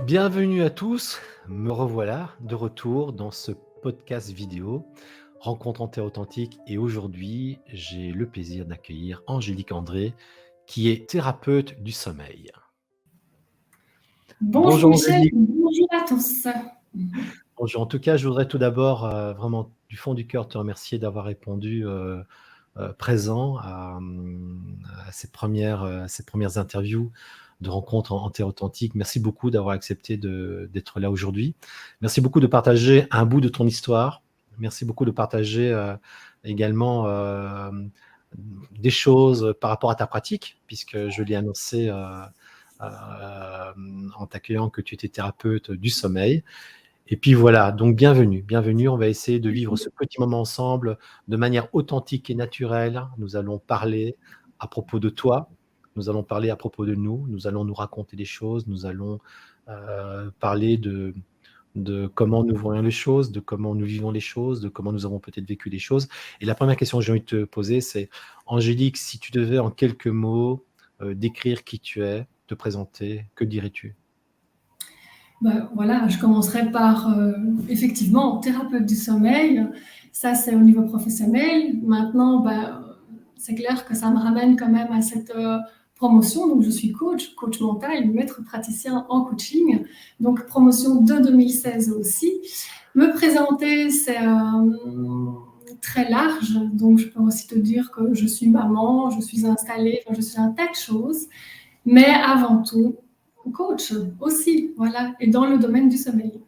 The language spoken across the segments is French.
Bienvenue à tous, me revoilà de retour dans ce podcast vidéo Rencontre en terre authentique et aujourd'hui j'ai le plaisir d'accueillir Angélique André qui est thérapeute du sommeil. Bonjour Bonjour Michel, Angélique. bonjour à tous. Bonjour. En tout cas, je voudrais tout d'abord vraiment du fond du cœur te remercier d'avoir répondu présent à ces premières interviews de rencontres en terre authentique. Merci beaucoup d'avoir accepté d'être là aujourd'hui. Merci beaucoup de partager un bout de ton histoire. Merci beaucoup de partager également des choses par rapport à ta pratique, puisque je l'ai annoncé en t'accueillant que tu étais thérapeute du sommeil. Et puis voilà, donc bienvenue. On va essayer de vivre ce petit moment ensemble de manière authentique et naturelle. Nous allons parler à propos de toi, nous allons parler à propos de nous, nous allons nous raconter des choses, nous allons parler de comment nous voyons les choses, de comment nous vivons les choses, de comment nous avons peut-être vécu les choses. Et la première question que j'ai envie de te poser, c'est Angélique, si tu devais en quelques mots décrire qui tu es, te présenter, que dirais-tu? Voilà, je commencerai par effectivement thérapeute du sommeil. Ça, c'est au niveau professionnel. Maintenant, c'est clair que ça me ramène quand même à cette promotion. Donc, je suis coach mental, maître praticien en coaching. Donc, promotion de 2016 aussi. Me présenter, c'est très large. Donc, je peux aussi te dire que je suis maman, je suis installée, enfin, je suis un tas de choses. Mais avant tout, coach aussi, voilà, et dans le domaine du sommeil.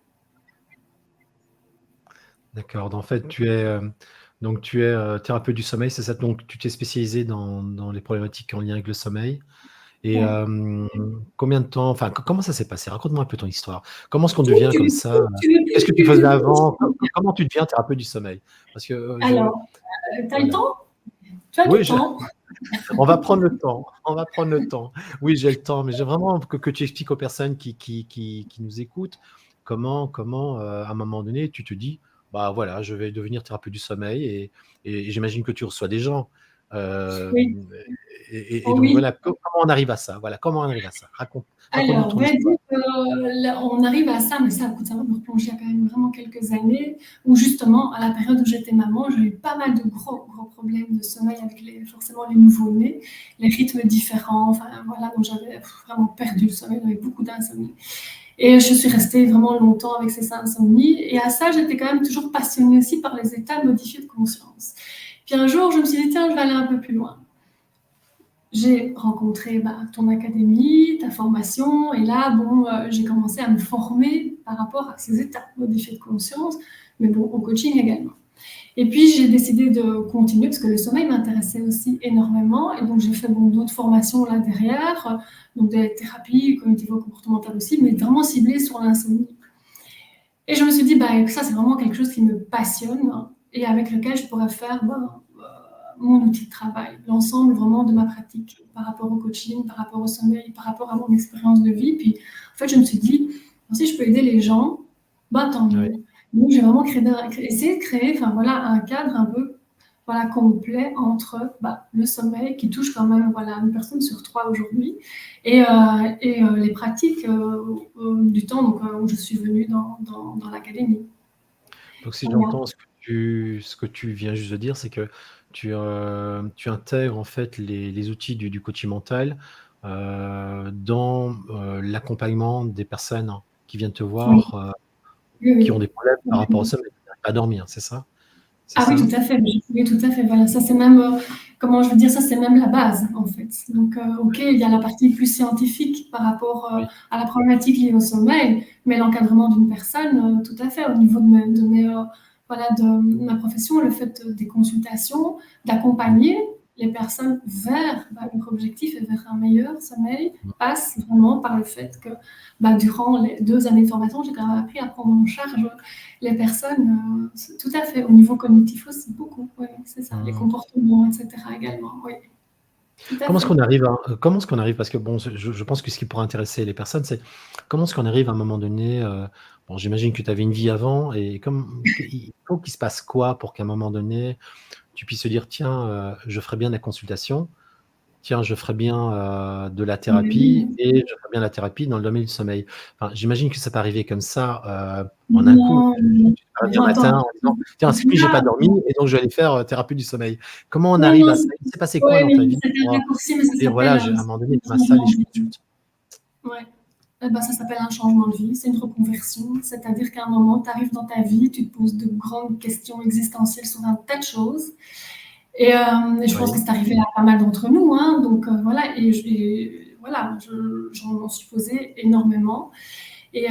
D'accord. En fait, tu es thérapeute du sommeil, c'est ça? Donc, tu t'es spécialisé dans les problématiques en lien avec le sommeil. Et Ouais. combien de temps, enfin, comment ça s'est passé? Raconte-moi un peu ton histoire. Comment est-ce qu'on Tu, devient tu, comme ça? Qu'est-ce que tu faisais avant? Comment tu deviens thérapeute du sommeil? Parce que Alors, tu as le voilà. temps? Tu as Oui, du temps? on va prendre le temps. On va prendre le temps. Oui, j'ai le temps, mais j'ai vraiment que tu expliques aux personnes qui nous écoutent comment à un moment donné, tu te dis, bah voilà, je vais devenir thérapeute du sommeil et j'imagine que tu reçois des gens. Euh, Oui. et Oh donc oui. voilà, comment on arrive à ça? Voilà, comment on arrive à ça? Raconte-nous Alors, ton on va histoire. dire que là, on arrive à ça, mais ça, écoute, ça va me replonger il y a quand même vraiment quelques années, où justement, à la période où j'étais maman, j'ai eu pas mal de gros problèmes de sommeil avec forcément les nouveau-nés, les rythmes différents, enfin voilà, donc j'avais vraiment perdu le sommeil, j'avais beaucoup d'insomnie. Et je suis restée vraiment longtemps avec ces insomnies. Et à ça, j'étais quand même toujours passionnée aussi par les états modifiés de conscience. Puis un jour, je me suis dit, tiens, je vais aller un peu plus loin. J'ai rencontré ton académie, ta formation, et là, j'ai commencé à me former par rapport à ces états modifiés de conscience, mais bon, au coaching également. Et puis, j'ai décidé de continuer parce que le sommeil m'intéressait aussi énormément. Et donc, j'ai fait d'autres formations là derrière, donc des thérapies cognitivo-comportementales aussi, mais vraiment ciblées sur l'insomnie. Et je me suis dit, ça, c'est vraiment quelque chose qui me passionne et avec lequel je pourrais faire mon outil de travail, l'ensemble vraiment de ma pratique par rapport au coaching, par rapport au sommeil, par rapport à mon expérience de vie. Puis, en fait, je me suis dit, si je peux aider les gens, tant Ouais. mieux. Donc, j'ai vraiment essayé de créer un cadre un peu complet entre le sommeil qui touche quand même une personne sur trois aujourd'hui et les pratiques du temps où je suis venue dans l'académie. Donc, si Voilà. j'entends ce que tu viens juste de dire, c'est que tu intègres en fait les outils du coaching mental dans l'accompagnement des personnes qui viennent te Oui, voir, oui, qui ont oui. des problèmes par rapport au Complètement. sommeil, qui n'arrivent pas à dormir, c'est ça? C'est Ah oui, ça? tout à fait. Oui, tout à fait. Voilà, ça c'est même, comment je veux dire, ça c'est même la base en fait. Donc, ok, il y a la partie plus scientifique par rapport Oui. à la problématique liée au sommeil, mais l'encadrement d'une personne, tout à fait, au niveau de ma profession, le fait des consultations, d'accompagner les personnes vers leur objectif et vers un meilleur sommeil passe vraiment par le fait que durant les 2 années de formation, j'ai quand même appris à prendre en charge les personnes, tout à fait, au niveau cognitif aussi, beaucoup, oui, c'est ça, les Mmh. comportements, etc. également, oui, tout à fait. Comment est-ce qu'on arrive parce que bon, je pense que ce qui pourrait intéresser les personnes, c'est comment est-ce qu'on arrive à un moment donné, bon, j'imagine que tu avais une vie avant et comme il faut qu'il se passe quoi pour qu'à un moment donné, tu puisses te dire: «Tiens, je ferais bien de la consultation». tiens, je ferais bien de la Mais thérapie oui. et je ferais bien la thérapie dans le domaine du sommeil. Enfin, j'imagine que ça peut arriver comme ça en un coup. Non, non. Tu te réveilles Mais un matin attends, en disant, tiens, cette nuit, j'ai pas là, dormi et donc je vais aller faire thérapie du sommeil. Comment on non, arrive non, à ça? Il s'est passé quoi ouais, dans mais ta vie c'était un pour raccourci, mais ça dire, s'appelle voilà, à un un moment donné, je m'installe et changement je de vie. consulte. Ouais. Eh ben, ça s'appelle un changement de vie, c'est une reconversion. C'est-à-dire qu'à un moment, tu arrives dans ta vie, tu te poses de grandes questions existentielles sur un tas de choses. Et je pense que Oui, c'est arrivé à pas mal d'entre nous, hein, donc voilà, voilà, j'en suis posé énormément. Et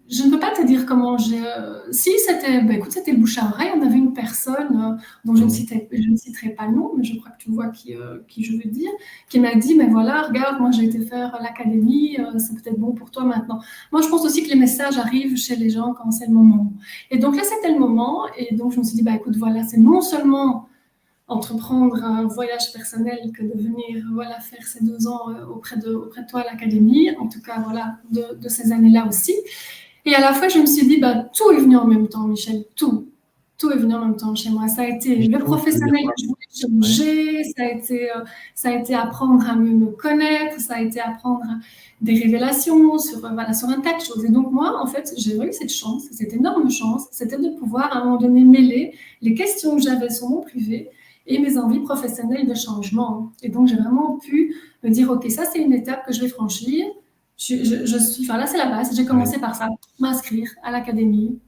je ne peux pas te dire comment j'ai. Si, c'était, bah, écoute, c'était le bouche à oreille. On avait une personne dont mhm, je ne citerai pas le nom, mais je crois que tu vois qui je veux dire, qui m'a dit, mais voilà, regarde, moi j'ai été faire l'académie, c'est peut-être bon pour toi maintenant. Moi, je pense aussi que les messages arrivent chez les gens quand c'est le moment. Et donc là, c'était le moment, et donc je me suis dit, bah écoute, voilà, c'est non seulement entreprendre un voyage personnel que de venir voilà, faire ces 2 ans auprès de toi à l'académie, en tout cas voilà, de ces années-là aussi. Et à la fois, je me suis dit, bah, tout est venu en même temps, Michel, tout. Tout est venu en même temps chez moi. Ça a été du le tout, tu veux dire professionnel quoi? que je voulais Ouais. changer, ça a été apprendre à mieux me connaître, ça a été apprendre des révélations sur, voilà, sur un tas de choses. Et donc moi, en fait, j'ai eu cette chance, cette énorme chance, c'était de pouvoir à un moment donné mêler les questions que j'avais sur mon privé et mes envies professionnelles de changement. Et donc j'ai vraiment pu me dire, OK, ça c'est une étape que je vais franchir. Je suis, enfin là c'est la base, j'ai Ouais. commencé par ça, m'inscrire à l'académie.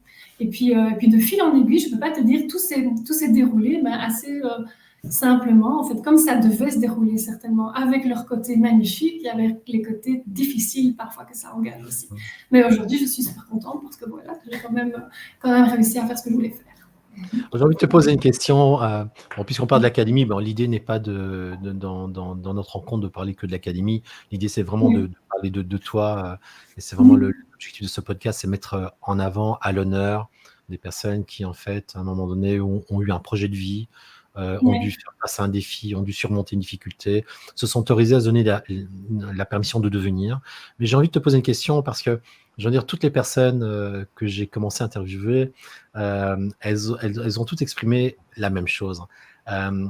Et puis de fil en aiguille, je ne peux pas te dire, tout s'est déroulé ben, assez simplement, en fait, comme ça devait se dérouler certainement, avec leur côté magnifique et avec les côtés difficiles parfois que ça engage aussi. Mais aujourd'hui, je suis super contente parce que voilà, j'ai quand même réussi à faire ce que je voulais faire. J'ai envie de te poser une question. Bon, puisqu'on parle de l'académie, bon, l'idée n'est pas dans notre rencontre de parler que de l'académie. L'idée, c'est vraiment Oui. de parler de toi. Et c'est vraiment Mhm. l'objectif de ce podcast, c'est mettre en avant, à l'honneur, des personnes qui, en fait, à un moment donné, ont eu un projet de vie, ont dû Ouais. faire face à un défi, ont dû surmonter une difficulté, se sont autorisés à se donner la permission de devenir. Mais j'ai envie de te poser une question parce que, je veux dire, toutes les personnes que j'ai commencé à interviewer, elles ont toutes exprimé la même chose. Euh,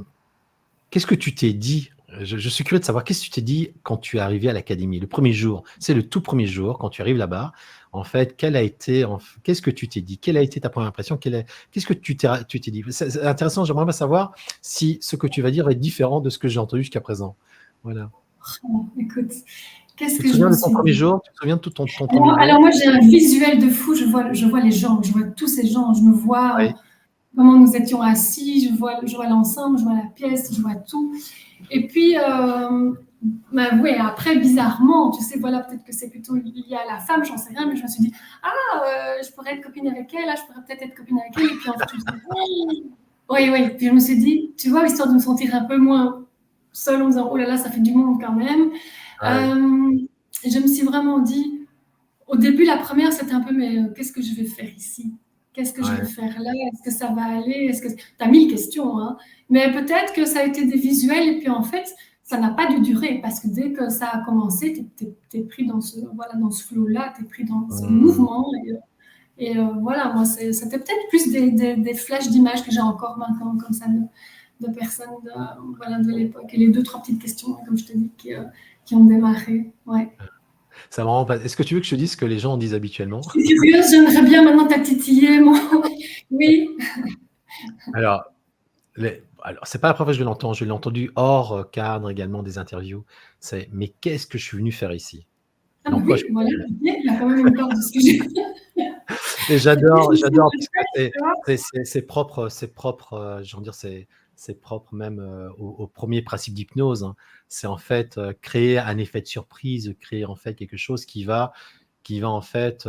Qu'est-ce que tu t'es dit? Je suis curieux de savoir, qu'est-ce que tu t'es dit quand tu es arrivé à l'académie, le premier jour? C'est le tout premier jour, quand tu arrives là-bas. En fait, qu'est-ce que tu t'es dit? Quelle a été ta première impression? Qu'est-ce que tu t'es dit? C'est intéressant, j'aimerais bien savoir si ce que tu vas dire est différent de ce que j'ai entendu jusqu'à présent. Voilà. Écoute, qu'est-ce Tu te que je souviens me de ton suis premier dit? jour? Tu te souviens de tout ton premier Alors jour? moi, j'ai un visuel de fou. Je vois les gens, je vois tous ces gens, je me vois Oui, comment nous étions assis, je vois l'ensemble, je vois la pièce, je vois tout. Et puis, ben ouais, après, bizarrement, tu sais, voilà, peut-être que c'est plutôt lié à la femme, j'en sais rien, mais je me suis dit, ah, je pourrais être copine avec elle, ah, je pourrais peut-être être copine avec elle. Et puis en fait, je me suis dit, oui, oui. Puis je me suis dit, tu vois, histoire de me sentir un peu moins seule en me disant, oh là là, ça fait du monde quand même. ouais, Euh, je me suis vraiment dit, au début, la première, c'était un peu, mais qu'est-ce que je vais faire ici? Qu'est-ce que je vais ouais. faire là? Est-ce que ça va aller? Tu as 1000 questions, hein? Mais peut-être que ça a été des visuels et puis en fait, ça n'a pas dû durer parce que dès que ça a commencé, tu es, pris dans ce, voilà, dans ce flow-là, tu es pris dans ce Hmm. mouvement. Voilà, moi, c'était peut-être plus des flashs d'images que j'ai encore maintenant, comme ça, de personnes voilà, de l'époque. Et les 2, 3 petites questions, comme je te dis, qui ont démarré. Ouais. Ça me rend pas. Est-ce que tu veux que je te dise ce que les gens disent habituellement? Je suis curieuse, j'aimerais bien maintenant t'attitiller, moi. Oui. Alors, alors, c'est pas la première fois que je l'entends. Je l'ai entendu hors cadre également des interviews. C'est, mais qu'est-ce que je suis venu faire ici? Ah bah Dans quoi je oui, suis voilà, venu? il y a quand même une part de ce que j'ai. Et Oui, je me suis j'adore, puisque dit, tu vois. c'est propre, je veux dire, c'est propre même au premier principe d'hypnose, hein. C'est en fait créer un effet de surprise, créer en fait quelque chose qui va en fait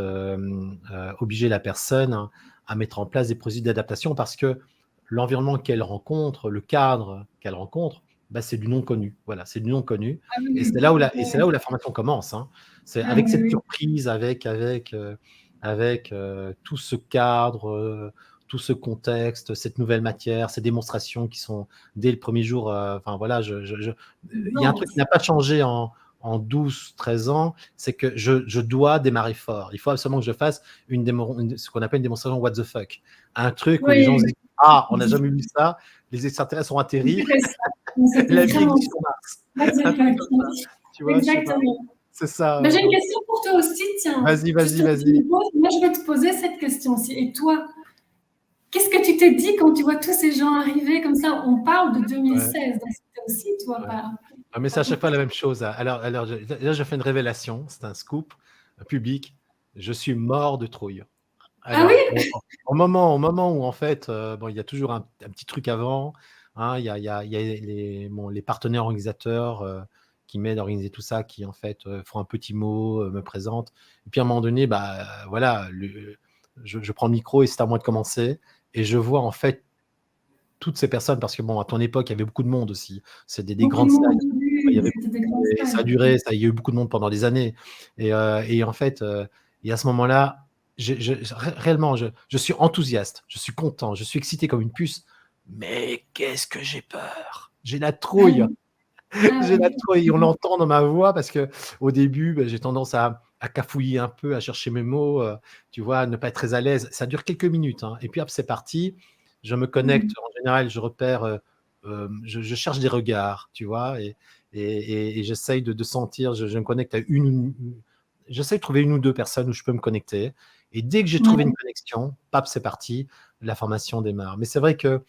obliger la personne, hein, à mettre en place des processus d'adaptation parce que l'environnement qu'elle rencontre, le cadre qu'elle rencontre, bah, c'est du non connu. Voilà, c'est du non connu. Ah oui, Et oui, c'est là où ouais. la formation commence, hein. C'est Ah avec oui, cette oui. surprise, avec tout ce cadre, tout ce contexte, cette nouvelle matière, ces démonstrations qui sont dès le premier jour. Enfin voilà, il y a un Non, truc qui n'a pas changé en 12, 13 ans, c'est que je dois démarrer fort. Il faut absolument que je fasse ce qu'on appelle une démonstration what the fuck. Un truc où les gens se oui, disent, ah, on n'a jamais vu ça, les extraterrestres ont atterri. c'était ça. C'était La vie vraiment existe sur Mars. Un truc comme ça, exactement. tu vois, je sais pas. Exactement. C'est ça. Ben, j'ai une question pour toi aussi, tiens. Vas-y, vas-y, Puisque tu vas-y. me poses, moi, je vais te poser cette question aussi. Et toi, qu'est-ce que tu t'es dit quand tu vois tous ces gens arriver comme ça? On parle de Ouais, 2016, donc c'était aussi, toi, ouais. pas, Ah, mais c'est pas à chaque beaucoup. fois la même chose. Alors là, je fais une révélation, c'est un scoop public. Je suis mort de trouille. Ah Alors, oui? au moment où, en fait, bon, il y a toujours un petit truc avant, hein, il y a les partenaires organisateurs qui m'aident à organiser tout ça, qui, en fait, font un petit mot, me présentent. Et puis, à un moment donné, bah, voilà, je prends le micro et c'est à moi de commencer. Et je vois, en fait, toutes ces personnes, parce que, bon, à ton époque, il y avait beaucoup de monde aussi. C'est des Beaucoup de grandes salles. monde. Oui, Il y oui, avait c'était des grandes et ça a salles. duré, il y a eu beaucoup de monde pendant des années. Et en fait, et à ce moment-là, réellement, je suis enthousiaste, je suis content, je suis excité comme une puce. Mais qu'est-ce que j'ai peur! J'ai la Ah trouille, oui. Ah j'ai la oui. trouille. On l'entend dans ma voix parce que au début, bah, j'ai tendance à cafouiller un peu, à chercher mes mots, tu vois, à ne pas être très à l'aise. Ça dure quelques minutes, hein, et puis hop, c'est parti. Je me connecte. Mhm. En général, je repère, je cherche des regards, tu vois, et j'essaye de sentir. Je me connecte à j'essaie de trouver une ou deux personnes où je peux me connecter. Et dès que j'ai trouvé une Ouais. connexion, pap, c'est parti. La formation démarre. Mais c'est vrai que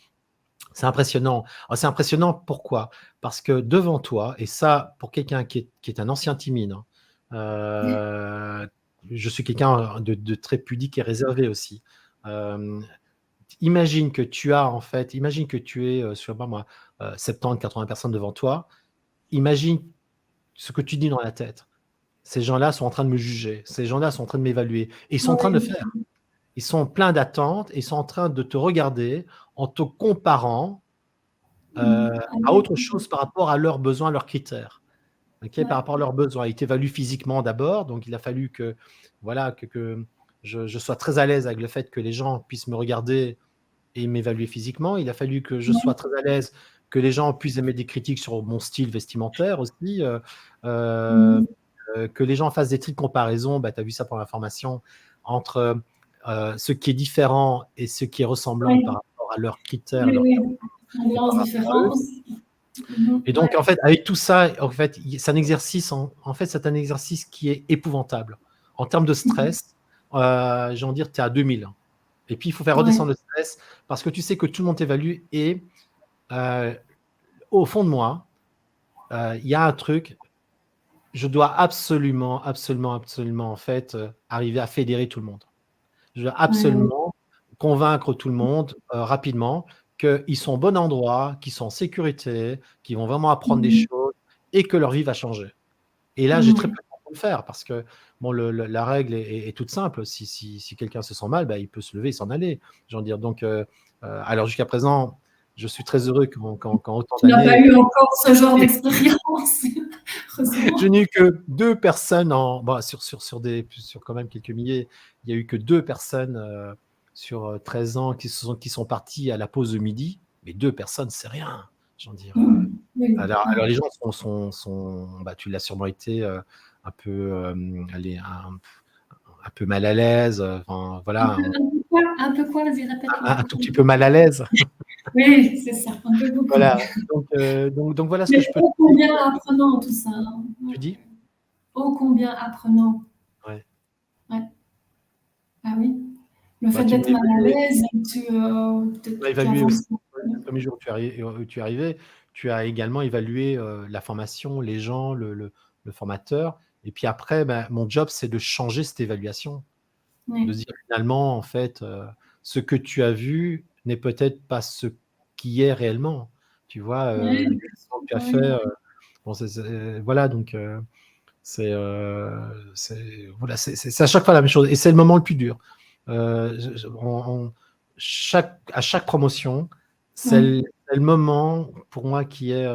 c'est impressionnant. Alors, c'est impressionnant pourquoi? Parce que devant toi, et ça, pour quelqu'un qui est un ancien timide, hein, euh, je suis quelqu'un de très pudique et réservé aussi. Euh, Imagine que tu as, en fait, imagine que tu es, sur, pas moi, 70, 80 personnes devant toi. Imagine ce que tu dis dans la tête. Ces gens-là sont en train de me juger. Ces gens-là sont en train de m'évaluer. Et ils sont en train de le Ouais. faire. Ils sont pleins d'attentes et ils sont en train de te regarder en te comparant à autre chose par rapport à leurs besoins, leurs critères. Ok, par Ouais. rapport à leurs besoins. Ils t'évaluent physiquement d'abord, donc il a fallu que, voilà, que je sois très à l'aise avec le fait que les gens puissent me regarder et m'évaluer physiquement. Il a fallu que je sois Ouais. très à l'aise, que les gens puissent émettre des critiques sur mon style vestimentaire aussi, euh, Mhm. que les gens fassent des tri de comparaison. Bah, tu as vu ça pour l'information, entre ce qui est différent et ce qui est ressemblant par Ouais. rapport à leurs critères et Oui, leurs oui. et par Ambiance rapport à eux. différente. Mhm. Et donc, Ouais. en fait, avec tout ça, en fait, c'est un exercice, en fait, c'est un exercice qui est épouvantable. En termes de Mhm. stress, j'ai envie de dire, tu es à 2000. Et puis, il faut faire Ouais. redescendre le stress parce que tu sais que tout le monde t'évalue. Et euh, au fond de moi, il y a un truc, je dois absolument, absolument, absolument, en fait, arriver à fédérer tout le monde. Je dois Ouais, ouais. absolument convaincre tout le monde rapidement qu'ils sont au bon endroit, qu'ils sont en sécurité, qu'ils vont vraiment apprendre des Mhm. choses et que leur vie va changer. Et là, j'ai très peu Ouais. de temps pour le faire parce que bon, la règle est toute simple. Si quelqu'un se sent mal, bah, il peut se lever et s'en aller. J'ai envie de dire. Donc, alors jusqu'à présent, je suis très heureux qu'en autant Tu n'as pas d'années, eu encore ce genre d'expérience, je heureusement. n'ai eu que deux personnes bon, sur quand même quelques milliers. Il y a eu que deux personnes sur 13 ans qui sont parties à la pause de midi. Mais deux personnes, c'est rien. J'en dire. Mhm. Oui. Alors, Ah. les gens bah, tu l'as sûrement été un peu, allez, un peu mal à l'aise, enfin, voilà, Un peu quoi? Vas-y, répète-le. un tout petit peu mal à l'aise. Oui, c'est ça, un peu beaucoup. Voilà. Donc voilà ce que Mais je peux te ô dire. combien apprenant tout ça, hein. Tu dis? Ô combien apprenant. Ouais. Ouais. Ah oui. Le Bah, fait tu m'as d'être mal à évalué, l'aise, tu m'as tu évalué aussi avances. le premier jour où tu es arrivé. Tu as également évalué la formation, les gens, le formateur. Et puis après, bah, mon job, c'est de changer cette évaluation. De Oui. se dire finalement, en fait, ce que tu as vu n'est peut-être pas ce qui est réellement. Tu vois, Oui. l'émission que tu as fait, Oui. bon, voilà, donc voilà, c'est à chaque fois la même chose. Et c'est le moment le plus dur. À chaque promotion, Oui. c'est le moment pour moi qui est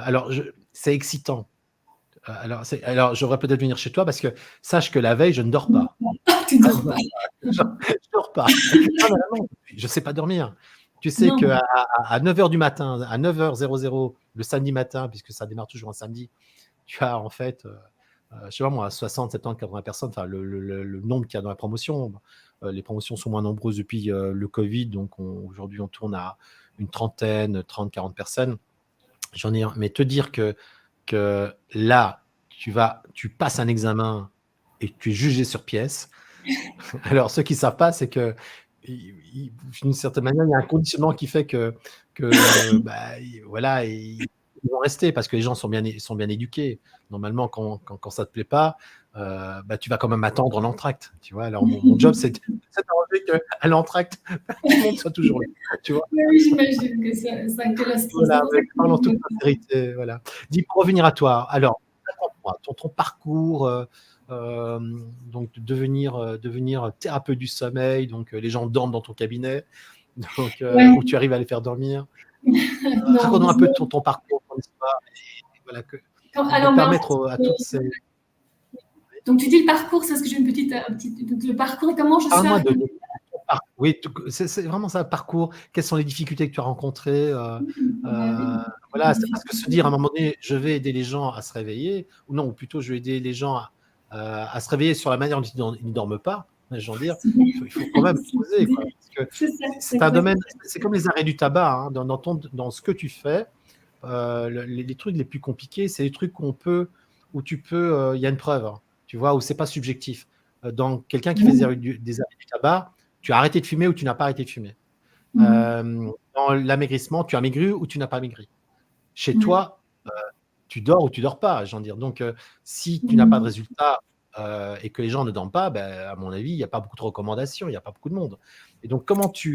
alors, c'est excitant. Alors, j'aurais peut-être venir chez toi parce que sache que la veille, je ne dors pas. Tu Ah, je dors dors pas. pas. Je dors pas. Non, mais vraiment, je sais pas dormir. Tu sais Non. qu'à 9 heures du matin, à 9h00 le samedi matin, puisque ça démarre toujours un samedi, tu as en fait, je sais pas moi, 60, 70, 80 personnes, enfin le nombre qu'il y a dans la promotion. Les promotions sont moins nombreuses depuis le Covid, donc aujourd'hui on tourne à une trentaine, 30, 40 personnes. J'en ai un. Mais te dire que là, tu passes un examen et que tu es jugé sur pièce. Alors, ceux qui ne savent pas, c'est que, d'une certaine manière, il y a un conditionnement qui fait bah, voilà, ils vont rester parce que les gens sont bien éduqués. Normalement, quand ça ne te plaît pas, bah, tu vas quand même attendre l'entracte. Tu vois. Alors, mon job, c'est d'arranger qu'à l'entracte, tout le monde soit toujours là. Tu vois. Oui, j'imagine que la stress. Voilà, mais parlons en toute sincérité. Voilà. Dis, pour revenir à toi, alors, raconte-moi ton parcours. Donc devenir thérapeute du sommeil, donc les gens dorment dans ton cabinet, donc Ouais. où tu arrives à les faire dormir. Non, Raconte-moi un peu ton parcours, ton histoire, et voilà, pour alors, ben, en permettre à toutes ces... donc tu dis le parcours, c'est ce que j'ai une petite, le parcours et comment je suis Parle-moi de arrivée. ton parcours. Oui, c'est vraiment ça, le parcours. Quelles sont les difficultés que tu as rencontrées, voilà, c'est parce que se dire à un moment donné, je vais aider les gens à se réveiller, ou non, ou plutôt je vais aider les gens à se réveiller sur la manière dont ils ne dorment pas. J'ai envie de dire, il faut quand même poser, quoi, parce que C'est ça, c'est c'est un exact. domaine, c'est comme les arrêts du tabac, hein, dans ce que tu fais. Les trucs les plus compliqués, c'est les trucs où tu peux, il y a une preuve, hein, tu vois, où c'est pas subjectif. Dans quelqu'un qui fait des arrêts du tabac, tu as arrêté de fumer ou tu n'as pas arrêté de fumer. Mhm. Dans l'amaigrissement, tu as maigri ou tu n'as pas maigri. Chez Ouais. toi, tu dors ou tu dors pas, j'ai envie de dire. Donc, si tu n'as pas de Mhm. résultat et que les gens ne dorment pas, ben, à mon avis, il n'y a pas beaucoup de recommandations, il n'y a pas beaucoup de monde. Et donc,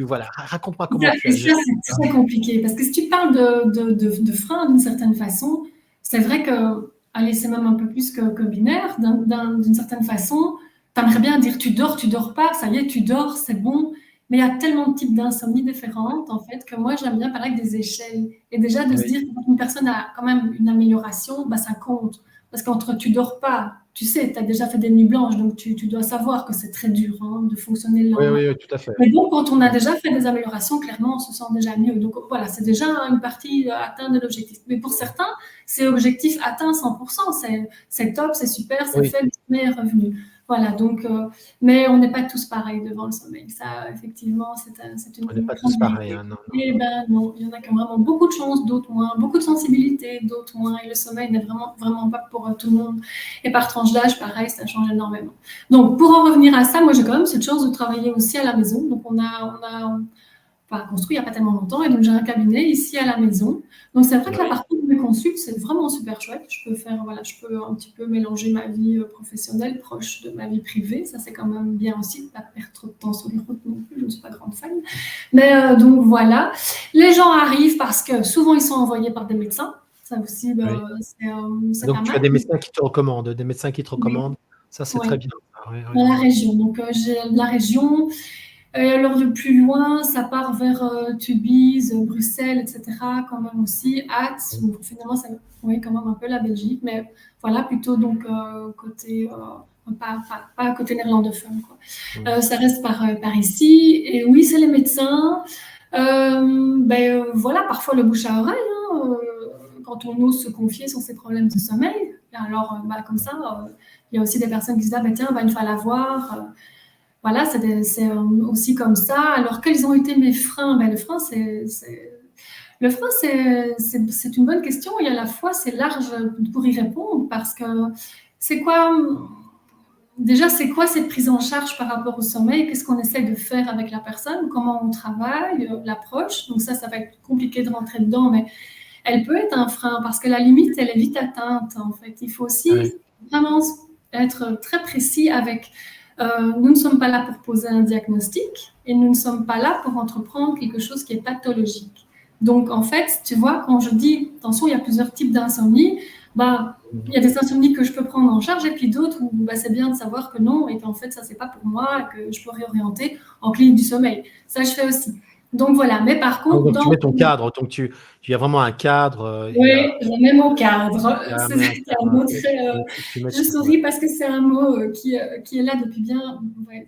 voilà, raconte-moi comment tu Et as ça, géré c'est ça. très compliqué parce que si tu parles de frein d'une certaine façon, c'est vrai que, allez, c'est même un peu plus que binaire. D'une certaine façon, tu aimerais bien dire tu dors pas, ça y est, tu dors, c'est bon. Mais il y a tellement de types d'insomnie différentes, en fait, que moi, j'aime bien parler avec des échelles. Et déjà, de se Oui, dire que quand une personne a quand même une amélioration, bah, ça compte. Parce qu'entre tu dors pas, tu sais, tu as déjà fait des nuits blanches, donc tu dois savoir que c'est très dur hein, de fonctionner le oui, lendemain. oui, oui, tout à fait. Mais donc, quand on a Oui, déjà fait des améliorations, clairement, on se sent déjà mieux. Donc, voilà, c'est déjà une partie atteinte de l'objectif. Mais pour certains, c'est objectif atteint 100%. C'est top, c'est super, c'est oui, fait, le sommeil est revenu. Voilà, donc, mais on n'est pas tous pareils devant le sommeil. Ça, effectivement, c'est on n'est une pas grande tous pareils, vérité. hein, non, non, Et non. ben non, il y en a qui ont vraiment beaucoup de chance, d'autres moins, beaucoup de sensibilité, d'autres moins. Et le sommeil n'est vraiment, vraiment pas pour tout le monde. Et par tranche d'âge, pareil, ça change énormément. Donc, pour en revenir à ça, moi, j'ai quand même cette chance de travailler aussi à la maison. Donc, on a pas construit il n'y a pas tellement longtemps, et donc j'ai un cabinet ici à la maison. Donc, c'est vrai que la Oui, partie de mes consultes, c'est vraiment super chouette. Voilà, je peux un petit peu mélanger ma vie professionnelle proche de ma vie privée. Ça, c'est quand même bien aussi de ne pas perdre trop de temps sur les routes non plus. Je ne suis pas grande fan. Mais donc, voilà. Les gens arrivent parce que souvent, ils sont envoyés par des médecins. Ça aussi, oui. c'est pas Donc, tu as mal. des médecins qui te recommandent, des médecins qui te Oui, recommandent. Ça, c'est très oui. bien. Oui, oui, Dans oui. la région. Donc, j'ai la région. Et alors, de plus loin, ça part vers Tubize, Bruxelles, etc. quand même aussi. Ath, Oui. donc finalement, c'est oui, quand même un peu la Belgique, mais voilà, plutôt donc côté, pas côté néerlandophone. Quoi. Mm. Ça reste par ici. Et oui, c'est les médecins. Voilà, parfois le bouche à oreille, hein, quand on ose se confier sur ses problèmes de sommeil. Et alors, comme ça, il y a aussi des personnes qui se disent, ah, tiens, une fois la voir. Voilà, c'est aussi comme ça. Alors, quels ont été mes freins? Le frein, c'est une bonne question et à la fois, c'est large pour y répondre parce que c'est quoi, déjà, c'est quoi cette prise en charge par rapport au sommeil? Qu'est-ce qu'on essaie de faire avec la personne? Comment on travaille? L'approche? Donc ça va être compliqué de rentrer dedans, mais elle peut être un frein parce que la limite, elle est vite atteinte, en fait. Il faut aussi Oui, vraiment être très précis avec nous ne sommes pas là pour poser un diagnostic et nous ne sommes pas là pour entreprendre quelque chose qui est pathologique. Donc, en fait, tu vois, quand je dis, attention, il y a plusieurs types d'insomnie, il y a des insomnies que je peux prendre en charge et puis d'autres où c'est bien de savoir que non et qu'en fait, ça, c'est pas pour moi et que je peux réorienter en clinique du sommeil. Ça, je fais aussi. Donc, voilà. Mais par ah, contre, donc tu mets ton cadre, donc tu as vraiment un cadre, il y oui, a, même au cadre. il y a C'est un un cadre, mot très. tu mets Je ton, ouais. souris parce que c'est un mot qui est là depuis bien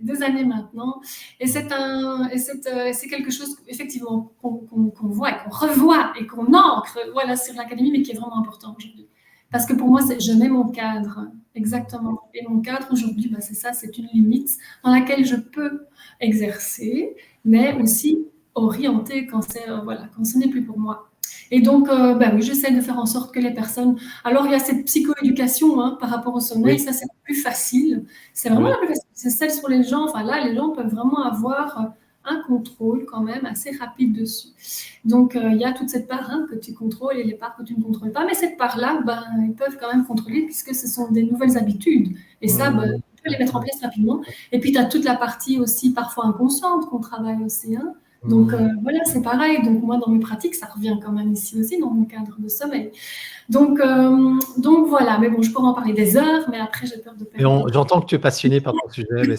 des années maintenant. Et Mm. c'est quelque chose effectivement qu'on voit et qu'on revoit et qu'on ancre voilà, sur l'académie, mais qui est vraiment important aujourd'hui. Parce que pour moi, je mets mon cadre, Mm. exactement. Et mon cadre aujourd'hui, c'est ça, c'est une limite dans laquelle je peux exercer, mais Oui. aussi orienter quand quand ce n'est plus pour moi. Et donc, ben oui, j'essaie de faire en sorte que les personnes. Alors, il y a cette psychoéducation par rapport au sommeil, Oui, ça c'est la plus facile. C'est vraiment oui, la plus facile. C'est celle sur les gens. Enfin, là, les gens peuvent vraiment avoir un contrôle quand même assez rapide dessus. Donc, il y a toute cette part que tu contrôles et les parts que tu ne contrôles pas. Mais cette part-là, ben, ils peuvent quand même contrôler puisque ce sont des nouvelles habitudes. Et ça, ben, mmh, on peut les mettre en place rapidement. Et puis, tu as toute la partie aussi parfois inconsciente qu'on travaille aussi. Donc, mmh. voilà, c'est pareil. Donc, moi, dans mes pratiques, ça revient quand même ici aussi, dans mon cadre de sommeil. Donc voilà. Mais bon, je pourrais en parler des heures, mais après, j'ai peur de Et perdre. j'entends que tu es passionné par ton sujet, mais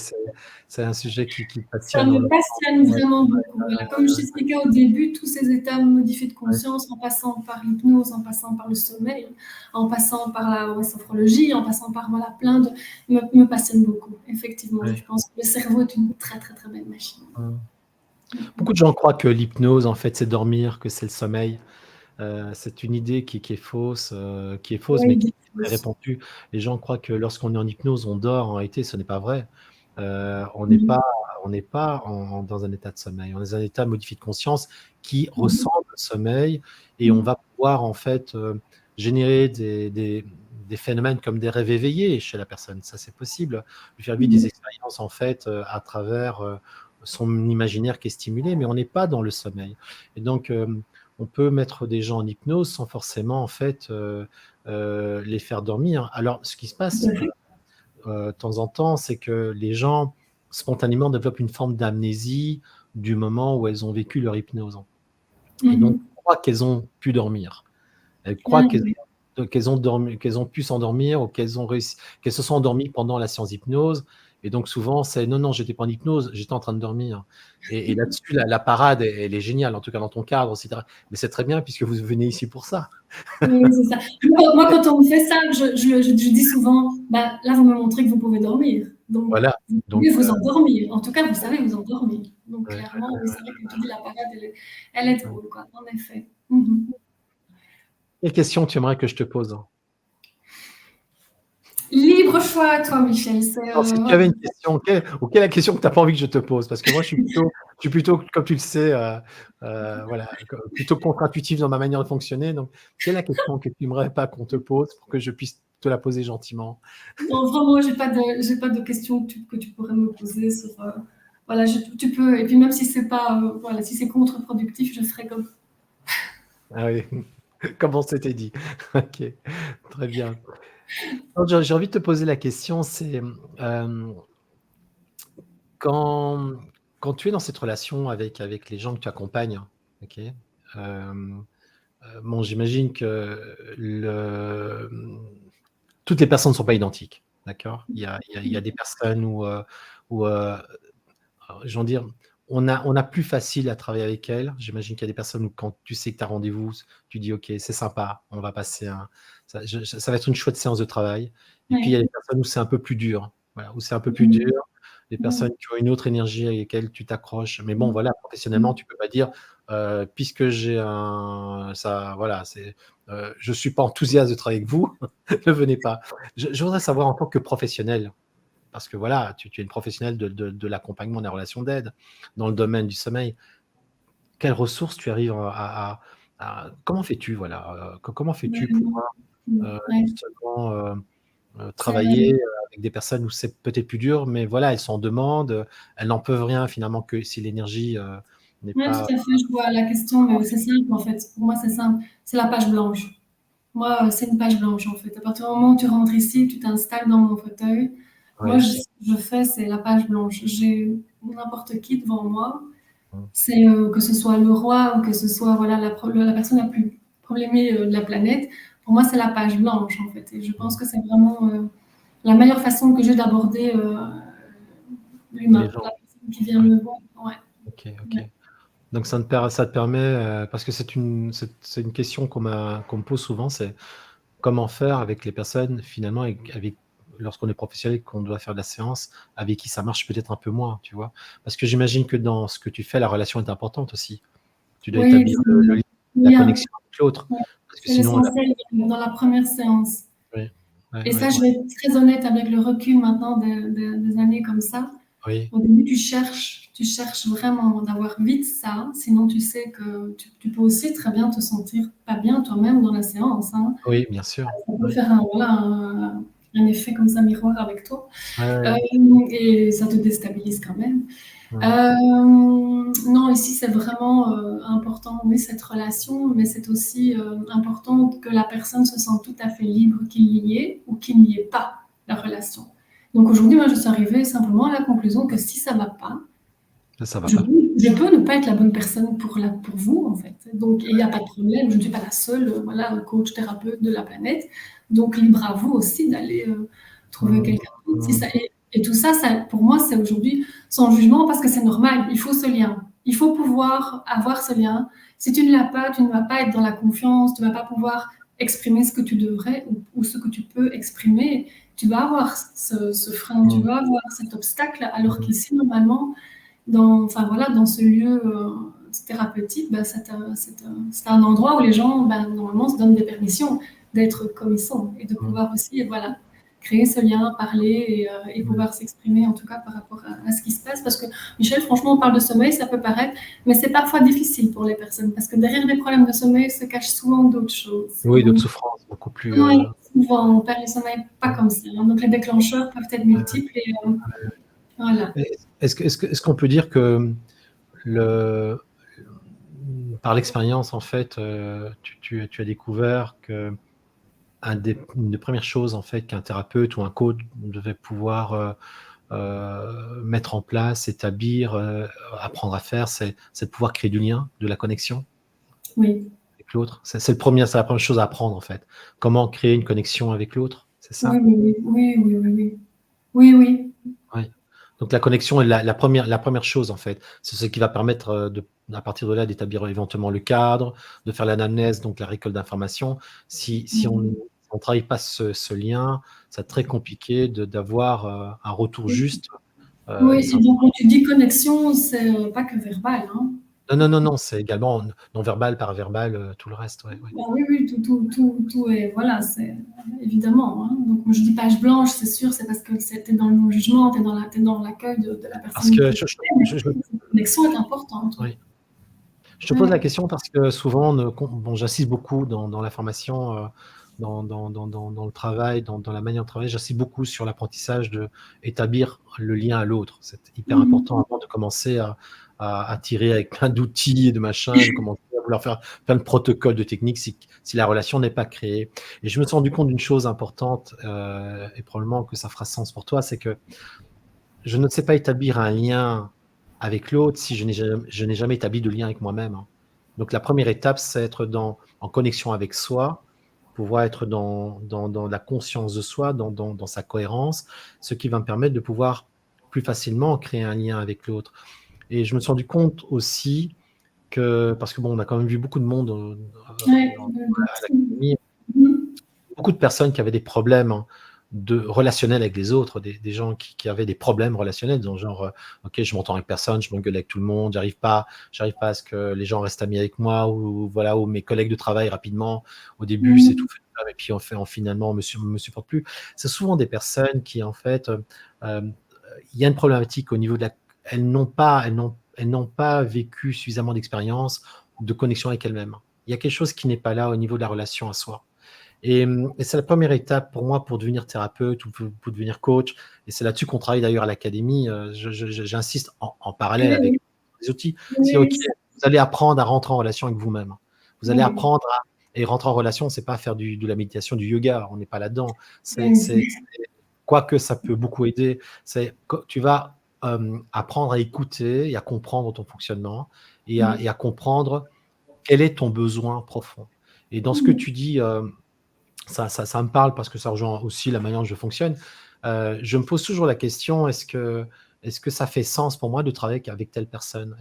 c'est un sujet qui te Ça passionne. me passionne Ouais, vraiment beaucoup. Voilà. Comme je t'expliquais au début, tous ces états modifiés de ouais, conscience, en passant par l'hypnose, en passant par le sommeil, en passant par la sophrologie, en passant par voilà, plein de. me passionnent beaucoup, effectivement. ouais. Je pense que le cerveau est une très, très, très belle machine. Mmh. Beaucoup de gens croient que l'hypnose, en fait, c'est dormir, que c'est le sommeil. C'est une idée qui est fausse, mais Oui, qui est très répandue. Les gens croient que lorsqu'on est en hypnose, on dort. En réalité, ce n'est pas vrai. On n'est pas Mhm. dans un état de sommeil. On est dans un état modifié de conscience qui Mhm. ressemble au sommeil et on Mhm. va pouvoir, en fait, générer des phénomènes comme des rêves éveillés chez la personne. Ça, c'est possible. Lui faire vivre des Mhm. expériences, en fait, à travers, son imaginaire qui est stimulé, mais on n'est pas dans le sommeil. Et donc, on peut mettre des gens en hypnose sans forcément, en fait, les faire dormir. Alors, ce qui se Tout passe, à fait. de temps en temps, c'est que les gens, spontanément, développent une forme d'amnésie du moment où elles ont vécu leur hypnose. Et donc, Mhm. elles croient qu'elles ont pu dormir. Elles croient Ah, qu'elles oui. ont dormi, qu'elles ont pu s'endormir ou qu'elles se sont endormies pendant la séance d'hypnose. Et donc, souvent, c'est non, non, j'étais pas en hypnose, j'étais en train de dormir. Et là-dessus, la parade, elle est géniale, en tout cas dans ton cadre, etc. Mais c'est très bien puisque vous venez ici pour ça. Oui, c'est ça. Moi, quand on me fait ça, je dis souvent, bah, là, vous me montrez que vous pouvez dormir. Donc, Voilà. vous Donc, pouvez vous endormir. En tout cas, vous savez vous endormir. Donc, ouais, clairement, oui, c'est vrai que tu dis la parade, elle est ouais. drôle, quoi, en effet. Mhm. Quelle question tu aimerais que je te pose? Libre choix à toi, Michel. C'est, Alors, si tu voilà. avais une question, quelle est la question que tu as pas envie que je te pose? Parce que moi, je suis plutôt, comme tu le sais, voilà, plutôt contre-intuitif dans ma manière de fonctionner. Donc, quelle est la question que tu n'aimerais pas qu'on te pose pour que je puisse te la poser gentiment? Non, vraiment, j'ai pas de questions que tu pourrais me poser sur. Voilà, tu peux. Et puis, même si c'est pas, voilà, si c'est contre-productif, je ferai comme. Ah oui, comme on s'était dit. OK, très bien. Alors, j'ai envie de te poser la question, c'est, quand quand tu es dans cette relation avec les gens que tu accompagnes, OK, bon, j'imagine que toutes les personnes ne sont pas identiques, d'accord? Il y a des personnes où, je veux dire, on a plus facile à travailler avec elles. J'imagine qu'il y a des personnes où quand tu sais que tu as rendez-vous, tu dis: «OK, c'est sympa, on va passer ça va être une chouette séance de travail». Et puis il y a Oui. des personnes où c'est un peu plus dur, voilà, où c'est un peu plus dur. Mhm. Des personnes Mhm. qui ont une autre énergie avec lesquelles tu t'accroches. Mais bon, voilà, professionnellement, tu peux pas dire, puisque j'ai voilà, je suis pas enthousiaste de travailler avec vous, ne venez pas. Je voudrais savoir en tant que professionnel, parce que voilà, tu es une professionnelle de l'accompagnement des relations d'aide dans le domaine du sommeil. Quelles ressources tu arrives comment fais-tu, voilà, comment fais-tu pour, Mhm. Ouais. justement, C'est travailler, avec des personnes où c'est peut-être plus dur, mais voilà, elles sont en demande, elles n'en peuvent rien finalement que si l'énergie, n'est ouais, pas. tout à fait, je vois la question, mais c'est simple en fait. Pour moi, c'est simple. C'est la page blanche. Moi, c'est une page blanche en fait. À partir du moment où tu rentres ici, tu t'installes dans mon fauteuil. Moi, Oui. ce que je fais, c'est la page blanche. J'ai n'importe qui devant moi. Mmh. C'est que ce soit le roi ou que ce soit voilà, la personne la plus problémée de la planète. Pour moi, c'est la page blanche en fait. Et je pense Mmh. que c'est vraiment la meilleure façon que j'ai d'aborder Les l'humain, gens. la personne qui vient Ouais. me voir. Ouais. OK, OK. Ouais. Donc ça te permet, parce que c'est une question qu'on me pose souvent, c'est comment faire avec les personnes finalement avec lorsqu'on est professionnel et qu'on doit faire de la séance, avec qui ça marche peut-être un peu moins, tu vois? Parce que j'imagine que dans ce que tu fais, la relation est importante aussi. Tu dois Oui, établir le c'est lien, la bien. connexion avec l'autre, Ouais. parce que C'est sinon la l'essentiel dans la première séance. oui, ouais, Et ouais, ça, je ouais. vais être très honnête avec le recul maintenant des années comme ça. Oui, Au début, tu cherches tu cherches vraiment d'avoir vite ça, sinon tu sais que tu peux aussi très bien te sentir pas bien toi-même dans la séance, hein. Oui, bien sûr. Ça peut Oui. faire voilà, un effet comme ça miroir avec toi. Ouais, ouais, Euh, ouais. et ça te déstabilise quand même. Ouais. Non, ici c'est vraiment important, oui, cette relation, mais c'est aussi important que la personne se sente tout à fait libre qu'il y ait ou qu'il n'y ait pas la relation. Donc aujourd'hui, moi, je suis arrivée simplement à la conclusion que si ça ne va pas, Ça va je, pas. je peux ne pas être la bonne personne pour vous, en fait. Donc, il n'y a pas de problème, je ne suis pas la seule voilà, coach thérapeute de la planète. Donc, libre à vous aussi d'aller trouver Mmh, quelqu'un d'autre. mmh, Et tout ça, pour moi, c'est aujourd'hui sans jugement parce que c'est normal. Il faut ce lien. Il faut pouvoir avoir ce lien. Si tu ne l'as pas, tu ne vas pas être dans la confiance, tu ne vas pas pouvoir exprimer ce que tu devrais ou ce que tu peux exprimer. Tu vas avoir ce frein, tu mmh, vas avoir cet obstacle, alors mmh. qu'ici, normalement, enfin, voilà, dans ce lieu thérapeutique, ben, c'est un endroit où les gens, ben, normalement, se donnent des permissions d'être comme ils sont et de Mmh. pouvoir aussi voilà, créer ce lien, parler et Mmh. pouvoir s'exprimer en tout cas par rapport à ce qui se passe. Parce que, Michel, franchement, on parle de sommeil, ça peut paraître, mais c'est parfois difficile pour les personnes parce que derrière les problèmes de sommeil se cachent souvent d'autres choses. Et Oui, d'autres donc, souffrances beaucoup plus. oui, souvent, on perd le sommeil pas Mmh. comme ça, hein. Donc, les déclencheurs peuvent être multiples et voilà. Est-ce qu'on peut dire que le, par l'expérience, en fait, tu as découvert que une des premières choses, en fait, qu'un thérapeute ou un coach devait pouvoir mettre en place, établir, apprendre à faire, c'est de pouvoir créer du lien, de la connexion Oui. avec l'autre. C'est la première chose à apprendre, en fait. Comment créer une connexion avec l'autre, c'est Oui, ça? oui, oui, oui, oui, oui, oui. Oui, oui. Oui. Donc la connexion est la première chose, en fait. C'est ce qui va permettre, à partir de là, d'établir éventuellement le cadre, de faire l'anamnèse, donc la récolte d'informations. Si on Mhm. ne travaille pas ce lien, c'est très compliqué d'avoir un retour juste. Oui, Et et donc quand tu dis connexion, c'est pas que verbal, hein. non, non, non, non, c'est également non-verbal, paraverbal, tout le reste, ouais, ouais. Ah oui, oui, tout est, voilà, c'est évidemment, hein. Donc, quand je dis page blanche, c'est sûr, c'est parce que c'était dans le non-jugement, t'es dans l'accueil de la Parce personne que que tu es, mais cette connexion est importante, oui. oui. Je te pose la Ouais. question parce que souvent, bon, j'insiste beaucoup dans la formation, dans le travail, dans la manière de travailler, j'insiste beaucoup sur l'apprentissage de établir le lien à l'autre. C'est hyper important Mhm. avant de commencer à tirer avec plein d'outils et de machins, de commencer à vouloir faire plein de protocoles, de techniques si la relation n'est pas créée. Et je me suis rendu compte d'une chose importante, et probablement que ça fera sens pour toi, c'est que je ne sais pas établir un lien avec l'autre si je n'ai jamais établi de lien avec moi-même, hein. Donc la première étape, c'est être en connexion avec soi, pouvoir être dans la conscience de soi, dans sa cohérence, ce qui va me permettre de pouvoir plus facilement créer un lien avec l'autre. Et je me suis rendu compte aussi que, parce que bon, on a quand même vu beaucoup de monde Ouais, à l'académie, Mhm. beaucoup de personnes qui avaient des problèmes, hein, relationnels avec les autres, des gens qui avaient des problèmes relationnels, dans genre, ok, je m'entends avec personne, je m'engueule avec tout le monde, j'arrive pas à ce que les gens restent amis avec moi, ou voilà, ou mes collègues de travail rapidement, au début c'est tout Mhm. fait, et puis finalement me supporte plus. C'est souvent des personnes qui en fait, euh, il y a une problématique au niveau de elles n'ont pas vécu suffisamment d'expérience, de connexion avec elles-mêmes. Il y a quelque chose qui n'est pas là au niveau de la relation à soi. Et c'est la première étape pour moi pour devenir thérapeute ou pour devenir coach. Et c'est là-dessus qu'on travaille d'ailleurs à l'académie. J'insiste en parallèle avec Oui, les outils. C'est OK, oui, vous allez apprendre à rentrer en relation avec vous-même. Vous allez oui, apprendre et rentrer en relation, c'est pas faire de la méditation, du yoga. On n'est pas là-dedans. oui. Quoique ça peut beaucoup aider. Tu vas apprendre à écouter et à comprendre ton fonctionnement et à comprendre quel est ton besoin profond. Et dans ce que Mhm. tu dis, ça me parle parce que ça rejoint aussi la manière dont je fonctionne. Je me pose toujours la question, est-ce que ça fait sens pour moi de travailler avec telle personne?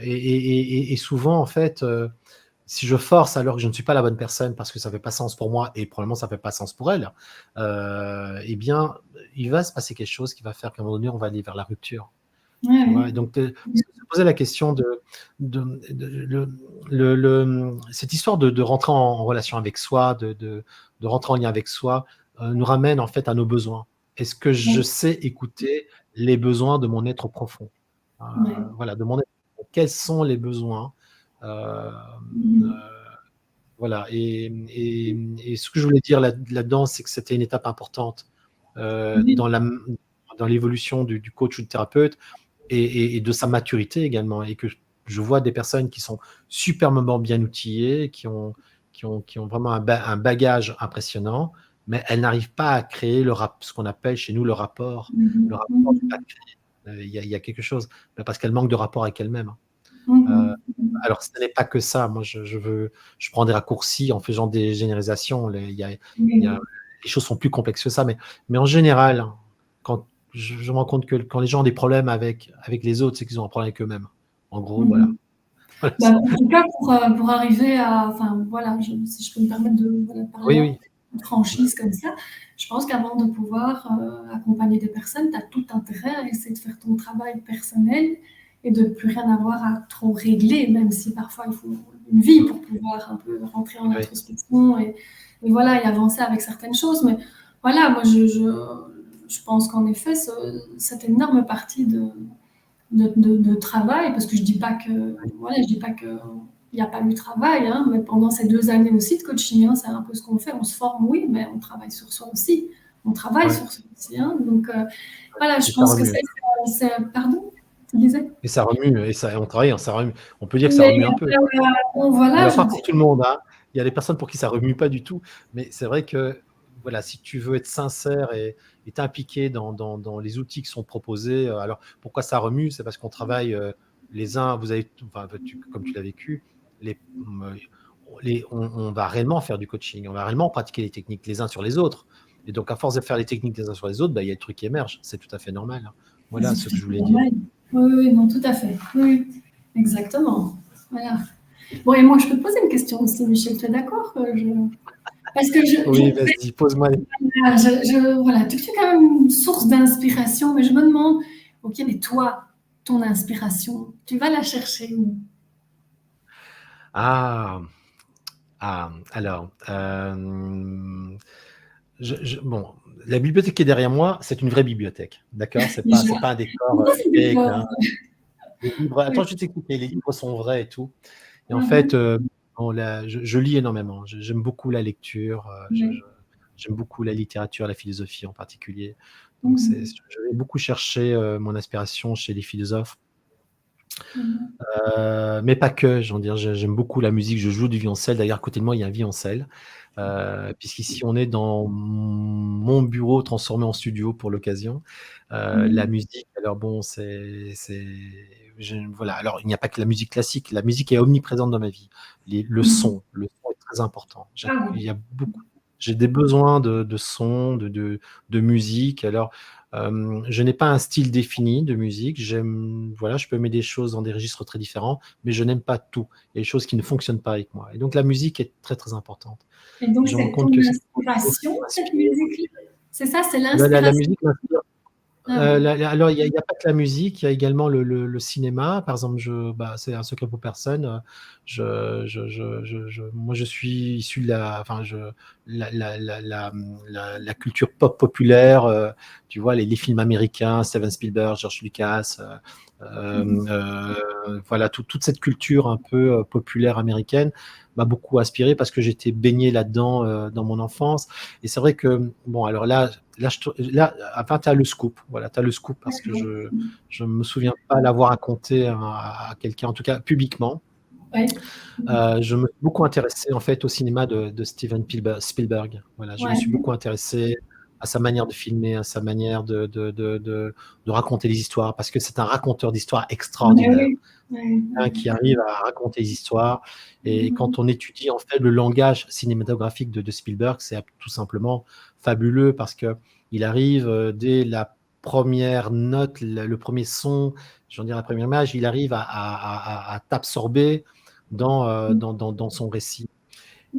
Et souvent, en fait, si je force alors que je ne suis pas la bonne personne parce que ça fait pas sens pour moi et probablement ça fait pas sens pour elle, eh bien, il va se passer quelque chose qui va faire qu'à un moment donné, on va aller vers la rupture. Ouais, Tu vois? Et oui. donc, se poser la question de cette histoire de rentrer en relation avec soi, de rentrer en lien avec soi, nous ramène en fait à nos besoins. Est-ce que je sais écouter les besoins de mon être profond? Ouais. Voilà, de mon être profond. Quels sont les besoins? Euh, euh, Mhm. voilà. Et ce que je voulais dire là-dedans, c'est que c'était une étape importante Oui. dans l'évolution du coach ou du thérapeute et de sa maturité également. Et que je vois des personnes qui sont superbement bien outillées, qui ont vraiment un bagage impressionnant, mais elles n'arrivent pas à créer ce qu'on appelle chez nous le rapport. Le Mhm. rapport n'est pas Mhm. créé. Il y a quelque chose, mais parce qu'elles manquent de rapport avec elles-mêmes. Euh, Mhm. Mhm. alors, ce n'est pas que ça. Moi, je prends des raccourcis en faisant des généralisations. Oui. Les choses sont plus complexes que ça. Mais en général, quand je me rends compte que quand les gens ont des problèmes avec les autres, c'est qu'ils ont un problème avec eux-mêmes. En gros, voilà. Mhm. Bah, en tout cas, pour arriver à, enfin voilà, si je peux me permettre de voilà, parler Oui, en oui. franchise comme ça, je pense qu'avant de pouvoir accompagner des personnes, tu as tout intérêt à essayer de faire ton travail personnel et de ne plus rien avoir à trop régler, même si parfois il faut une vie pour pouvoir un peu rentrer en Oui, introspection et voilà, et avancer avec certaines choses. Mais voilà, moi je pense qu'en effet, cette énorme partie de travail, parce que je dis pas que, voilà, je dis pas que il n'y a pas eu de travail, hein, mais pendant ces 2 années aussi de coaching, hein, c'est un peu ce qu'on fait. On se forme, oui, mais on travaille sur soi aussi. On travaille ouais. sur soi aussi. Hein, donc, voilà, Et je ça pense que remue. pardon, tu disais? Et ça remue. On travaille, ça remue. On peut dire que ça Mais remue un peu. bon, voilà, Alors, je pas dis, pour tout le monde, hein. Il y a des personnes pour qui ça remue pas du tout. Mais c'est vrai que, voilà, si tu veux être sincère et t'impliquer dans les outils qui sont proposés, alors pourquoi ça remue? C'est parce qu'on travaille les uns, enfin, comme tu l'as vécu, les, on va réellement faire du coaching, on va réellement pratiquer les techniques les uns sur les autres. Et donc, à force de faire les techniques les uns sur les autres, bah, il y a des trucs qui émergent. C'est tout à fait normal, hein. Voilà c'est ce tout que à je fait voulais dire. normal. Oui, oui, non, tout à fait. Oui, exactement. Voilà. Bon, et moi, je peux te poser une question aussi, Michel, tu es d'accord parce que Oui, vas-y, pose-moi. voilà, tu es quand même une source d'inspiration, mais je me demande, ok, mais toi, ton inspiration, tu vas la chercher où? Ah, alors, bon, la bibliothèque qui est derrière moi, c'est une vraie bibliothèque, d'accord? Les C'est gens, pas un décor pourquoi c'est des fake, peurs? hein. Les livres, Oui. attends, je vais t'expliquer, les livres sont vrais et tout. Et en fait, Mhm. je lis énormément. J'aime beaucoup la lecture, Oui. j'aime beaucoup la littérature, la philosophie en particulier. Donc, Mhm. je vais beaucoup chercher mon inspiration chez les philosophes. Mhm. Mais pas que, j'en dire, j'aime beaucoup la musique, je joue du violoncelle. D'ailleurs, à côté de moi, il y a un violoncelle. Puisqu'ici, on est dans mon bureau transformé en studio pour l'occasion. La Mhm. musique, alors bon, voilà. Alors, il n'y a pas que la musique classique, la musique est omniprésente dans ma vie. Mhm. Le son est très important. Ah Il oui. y a beaucoup, j'ai des besoins de son, de musique. Alors, je n'ai pas un style défini de musique. Voilà, je peux aimer des choses dans des registres très différents, mais je n'aime pas tout. Il y a des choses qui ne fonctionnent pas avec moi. Et donc, la musique est très, très importante. Et donc, Je me rends c'est ton compte que c'est ce qui inspiration, cette m'inspire. musique-là? C'est ça, c'est La l'inspiration. musique m'inspire. Ah oui. Alors, il y a pas que la musique, il y a également le cinéma. Par exemple, c'est un secret pour personne. Moi, je suis issu de la culture pop populaire. Tu vois, les films américains, Steven Spielberg, George Lucas. Voilà, toute cette culture un peu populaire américaine m'a beaucoup inspiré parce que j'étais baigné là-dedans dans mon enfance. Et c'est vrai que, bon, alors là, enfin, tu as le scoop. Voilà, tu as le scoop parce que D'accord. je me souviens pas l'avoir raconté à quelqu'un, en tout cas publiquement. Oui. Je me suis beaucoup intéressé en fait au cinéma de Steven Spielberg. Voilà, je me suis Ouais. beaucoup intéressé à sa manière de filmer, à sa manière de raconter les histoires, parce que c'est un raconteur d'histoires Ouais, extraordinaire, oui. Ouais, qui arrive à raconter les histoires. Et ouais. quand on étudie en fait le langage cinématographique de Spielberg, c'est tout simplement fabuleux parce que il arrive dès la première note, le premier son, j'en dirais la première image, il arrive à t'absorber dans son récit.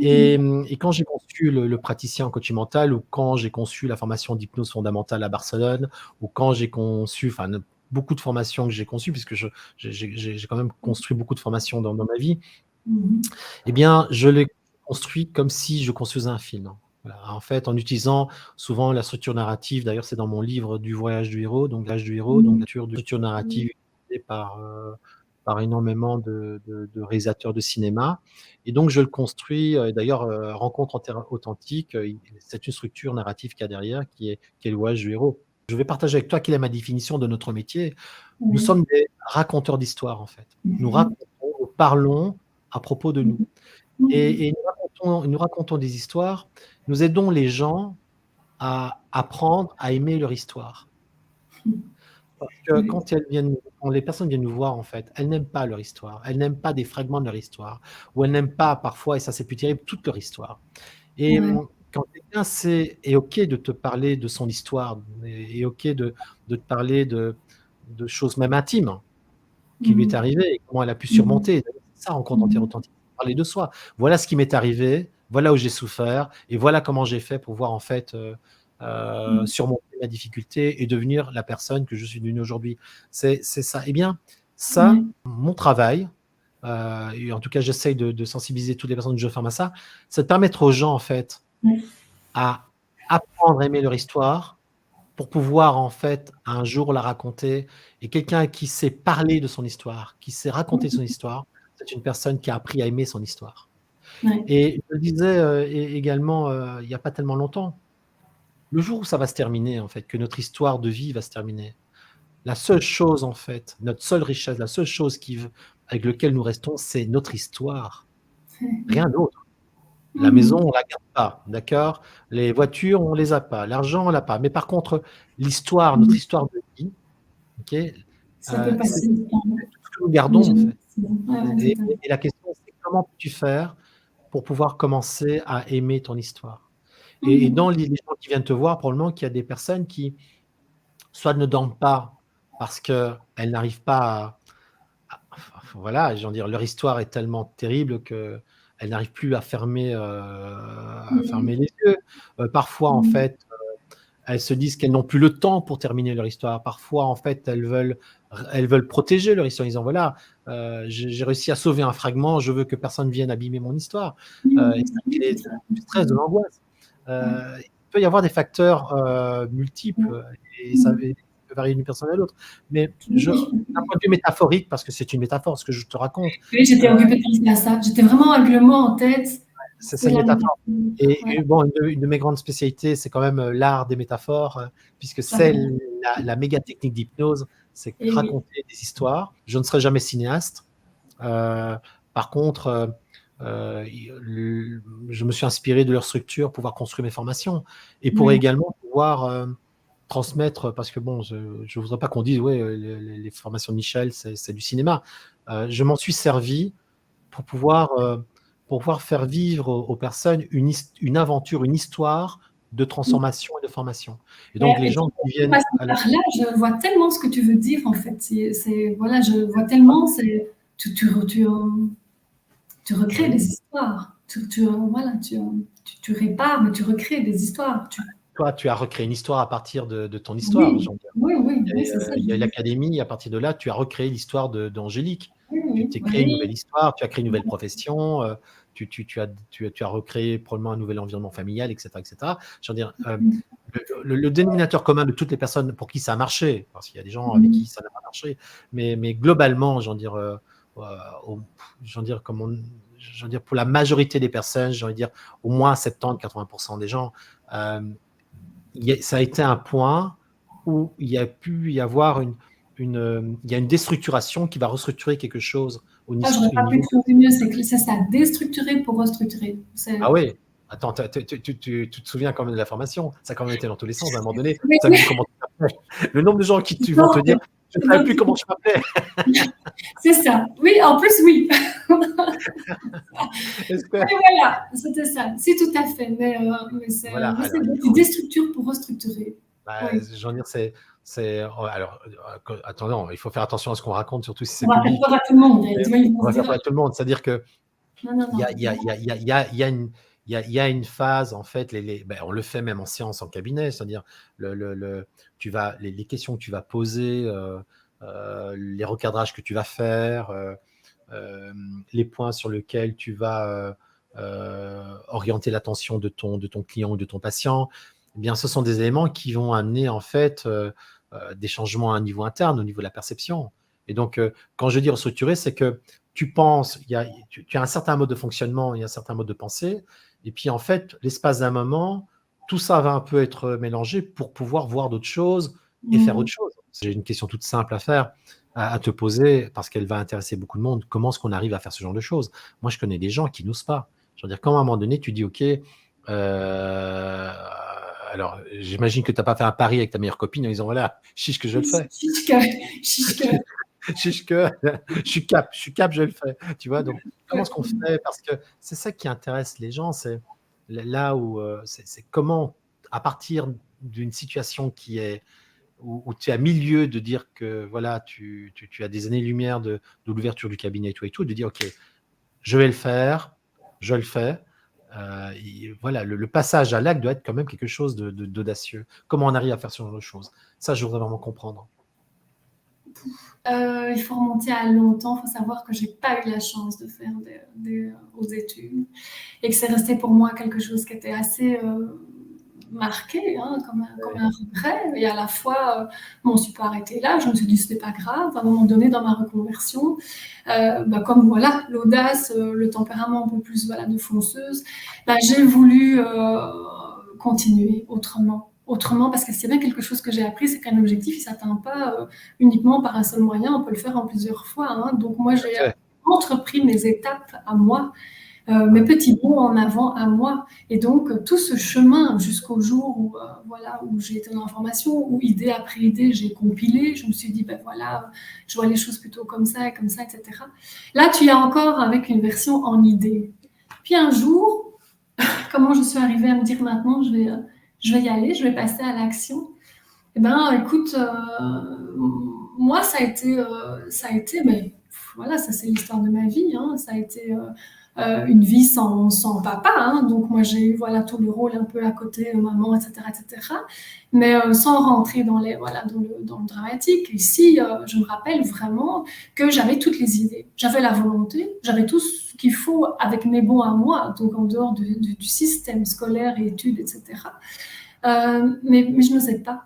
Et quand j'ai conçu le praticien en coaching mental, ou quand j'ai conçu la formation d'hypnose fondamentale à Barcelone, ou quand j'ai conçu, enfin, beaucoup de formations que j'ai conçues, puisque j'ai quand même construit beaucoup de formations dans ma vie, Mhm. eh bien, je l'ai construit comme si je construisais un film. Voilà, en fait, en utilisant souvent la structure narrative, d'ailleurs, c'est dans mon livre du voyage du héros, donc l'âge du héros, donc Mmh. la structure Mmh. narrative utilisée par énormément de réalisateurs de cinéma. Et donc, je le construis, d'ailleurs, Rencontre authentique, c'est une structure narrative qu'il y a derrière qui est le voyage du héros. Je vais partager avec toi quelle est ma définition de notre métier. Nous Oui. sommes des raconteurs d'histoire, en fait. Nous Mmh. racontons, nous parlons à propos de nous. Mmh. Mmh. Et nous racontons des histoires, nous aidons les gens à apprendre à aimer leur histoire. Parce que Oui. quand les personnes viennent nous voir, en fait, elles n'aiment pas leur histoire. Elles n'aiment pas des fragments de leur histoire, ou elles n'aiment pas parfois, et ça c'est plus terrible, toute leur histoire. Et Ouais. quand quelqu'un est OK de te parler de son histoire, est OK de te parler de choses même intimes qui lui est Mmh. arrivée et comment elle a pu Mmh. surmonter. C'est ça, Rencontre Mmh. authentique, parler de soi. Voilà ce qui m'est arrivé, voilà où j'ai souffert et voilà comment j'ai fait pour pouvoir en fait, Mmh. surmonter ma difficulté et devenir la personne que je suis devenue aujourd'hui. C'est ça. Eh bien, ça, Ouais. mon travail, et en tout cas j'essaye de sensibiliser toutes les personnes que je forme à ça, c'est de permettre aux gens en fait Ouais. à apprendre à aimer leur histoire pour pouvoir en fait un jour la raconter. Et quelqu'un qui sait parler de son histoire, qui sait raconter son Mmh. histoire, c'est une personne qui a appris à aimer son histoire. Ouais. Et je le disais, également, il y a pas tellement longtemps, le jour où ça va se terminer en fait, que notre histoire de vie va se terminer, la seule chose en fait, notre seule richesse, la seule chose avec lequel nous restons, c'est notre histoire, rien d'autre. La Mmh. maison, on la garde pas, d'accord? Les voitures, on les a pas. L'argent, on l'a pas. Mais par contre, l'histoire, notre Mmh. histoire de vie, OK, Ça peut c'est passer du temps. tout ce que nous Les gardons, en fait. générations. Ouais, ouais, Et totalement. et la question, c'est comment peux-tu faire pour pouvoir commencer à aimer ton histoire? Et Mmh. dans les gens qui viennent te voir, probablement qu'il y a des personnes qui, soit ne dorment pas parce qu'elles n'arrivent pas voilà, je veux dire, leur histoire est tellement terrible qu'elles n'arrivent plus à Mmh. fermer les yeux. Parfois, en Mmh. fait, elles se disent qu'elles n'ont plus le temps pour terminer leur histoire. Parfois, en fait, elles veulent protéger leur histoire en disant: «Voilà, j'ai réussi à sauver un fragment, je veux que personne vienne abîmer mon histoire». Et Mmh. ça Oui, crée c'est ça. du stress, de l'angoisse. Ouais. Il peut y avoir des facteurs, Ouais. multiples et ça Mmh. peut varier d'une personne à l'autre. Mais Oui. d'un point de vue métaphorique, parce que c'est une métaphore ce que je te raconte, Oui, j'étais occupée de penser à ça. J'étais vraiment avec le mot en tête. c'est C'est une la métaphore. métaphore. Ouais. Et bon, une de mes grandes spécialités, c'est quand même, l'art des métaphores, puisque c'est J'adore. la méga technique d'hypnose, c'est Et oui. raconter des histoires. Je ne serai jamais cinéaste. Par contre, je me suis inspiré de leur structure pour pouvoir construire mes formations et pour Ouais. également pouvoir, transmettre, parce que bon, je ne voudrais pas qu'on dise: «Ouais, les formations de Michel, c'est du cinéma». Je m'en suis servi pour pouvoir faire vivre aux personnes une aventure, une histoire de Mmh. transformation et de formation. Et donc les Et gens qui en viennent passant à la par là, je vois tellement ce que tu veux dire, en fait. Voilà, je vois tellement, c'est tu recrées oui, des histoires. Voilà, tu répares, mais tu recrées des histoires. toi, tu as recréé une histoire à partir de ton histoire, Oui, j'entends. oui, oui, Il y oui, a, c'est ça, il je y a veux dire. l'académie, à partir de là, tu as recréé l'histoire d'Angélique. Oui, Tu oui, t'es créé une oui. nouvelle histoire, tu as créé une nouvelle profession, tu as recréé probablement un nouvel environnement familial, et cetera, et cetera. Je veux dire, Mmh. le dénominateur commun de toutes les personnes pour qui ça a marché, parce qu'il y a des gens avec Mmh. qui ça n'a pas marché, mais globalement, heu, au je veux dire, je veux dire, pour la majorité des personnes, j'ai envie de dire au moins 70-80 % des gens, hem ça a été un point où il y a pu y avoir il y a une déstructuration qui va restructurer quelque chose Ah, j'aurais au pas pu niveau. trouver mieux, c'est ça, déstructurer pour restructurer. Ah oui, attends, tu te souviens quand même de la formation? Ça a quand même été dans tous les sens. À un moment donné, tu Oui, savais plus comment tu t'appelais. Le nombre de gens qui vont te donc dire: «Je ne savais plus comment je m'appelais». c'est ça. Oui, en plus, oui. Est-ce que Oui, voilà, c'était ça. Si, tout à fait, voilà, mais c'est alors bien, il tu faut, déstructures pour restructurer. bah, Oui. je veux dire, oh, alors, attends, il faut faire attention à ce qu'on raconte, surtout si c'est On va faire public. peur à tout le monde, Mais tu vois? Ils vont on se va faire dire: pas tout le monde. C'est-à-dire que «Non, non, Il y non». a il y a il y a il y a il y a il y a une il y a une phase, en fait, on le fait même en séance, en cabinet, c'est-à-dire les questions que tu vas poser, les recadrages que tu vas faire, les points sur lesquels tu vas, orienter l'attention de ton client ou de ton patient, eh bien, ce sont des éléments qui vont amener en fait des changements à un niveau interne, au niveau de la perception. Et donc, quand je dis restructurer, c'est que tu penses, tu as un certain mode de fonctionnement, il y a un certain mode de pensée, et puis en fait, l'espace d'un moment, tout ça va un peu être mélangé pour pouvoir voir d'autres choses et faire autre chose. J'ai une question toute simple à faire, à te poser, parce qu'elle va intéresser beaucoup de monde. Comment est-ce qu'on arrive à faire ce genre de choses? Moi, je connais des gens qui n'osent pas. Je veux dire, quand à un moment donné, tu dis, OK, alors j'imagine que tu n'as pas fait un pari avec ta meilleure copine en disant, voilà, chiche que je le fais. Chiche que je suis cap, je le fais. Tu vois, donc comment est-ce qu'on fait? Parce que c'est ça qui intéresse les gens, c'est là où c'est comment, à partir d'une situation qui est où tu es à milieu de dire que voilà, tu as des années-lumière de l'ouverture du cabinet et tout, de dire ok, je vais le faire, je le fais. Voilà, le passage à l'acte doit être quand même quelque chose d'audacieux. Comment on arrive à faire ce genre de choses? Ça, je voudrais vraiment comprendre. Il faut remonter à longtemps. Il faut savoir que je n'ai pas eu la chance de faire aux études et que c'est resté pour moi quelque chose qui était assez marqué, hein, comme un regret. Et à la fois, je ne suis pas arrêtée là. Je me suis dit, ce n'est pas grave. À un moment donné, dans ma reconversion, comme voilà, l'audace, le tempérament un peu plus voilà, de fonceuse, j'ai voulu continuer autrement, parce que c'est bien quelque chose que j'ai appris, c'est qu'un objectif, il ne s'atteint pas uniquement par un seul moyen, on peut le faire en plusieurs fois. Hein. Donc moi, j'ai entrepris mes étapes à moi, mes petits bons en avant à moi. Et donc, tout ce chemin jusqu'au jour où, où j'ai été dans la formation, où idée après idée, j'ai compilé, je me suis dit, voilà, je vois les choses plutôt comme ça, etc. Là, tu y as encore avec une version en idée. Puis un jour, comment je suis arrivée à me dire maintenant, je vais y aller, je vais passer à l'action. Eh bien, écoute, moi, ça a été, mais voilà, ça c'est l'histoire de ma vie. Hein, ça a été une vie sans papa. Hein, donc moi, j'ai eu voilà tout le rôle un peu à côté, maman, etc. Mais sans rentrer dans le dramatique. Ici, je me rappelle vraiment que j'avais toutes les idées, j'avais la volonté, j'avais tout ce qu'il faut avec mes bons à moi, donc en dehors du système scolaire et études, etc. Mais je n'osais pas.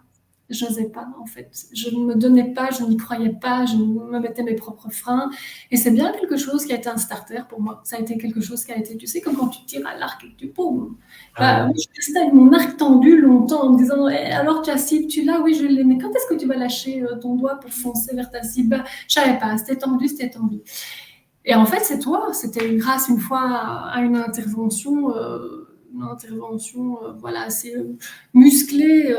Je n'osais pas, en fait. Je ne me donnais pas, je n'y croyais pas, je me mettais mes propres freins. Et c'est bien quelque chose qui a été un starter pour moi. Ça a été quelque chose qui a été, tu sais, comme quand tu tires à l'arc et que tu paumes. Moi, je restais avec mon arc tendu longtemps en me disant alors ta cible, tu l'as? Oui, je l'ai. Mais quand est-ce que tu vas lâcher ton doigt pour foncer vers ta cible? Je ne savais pas. C'était tendu, c'était tendu. Et en fait, c'est toi. C'était grâce une fois à une intervention. Voilà, assez musclée,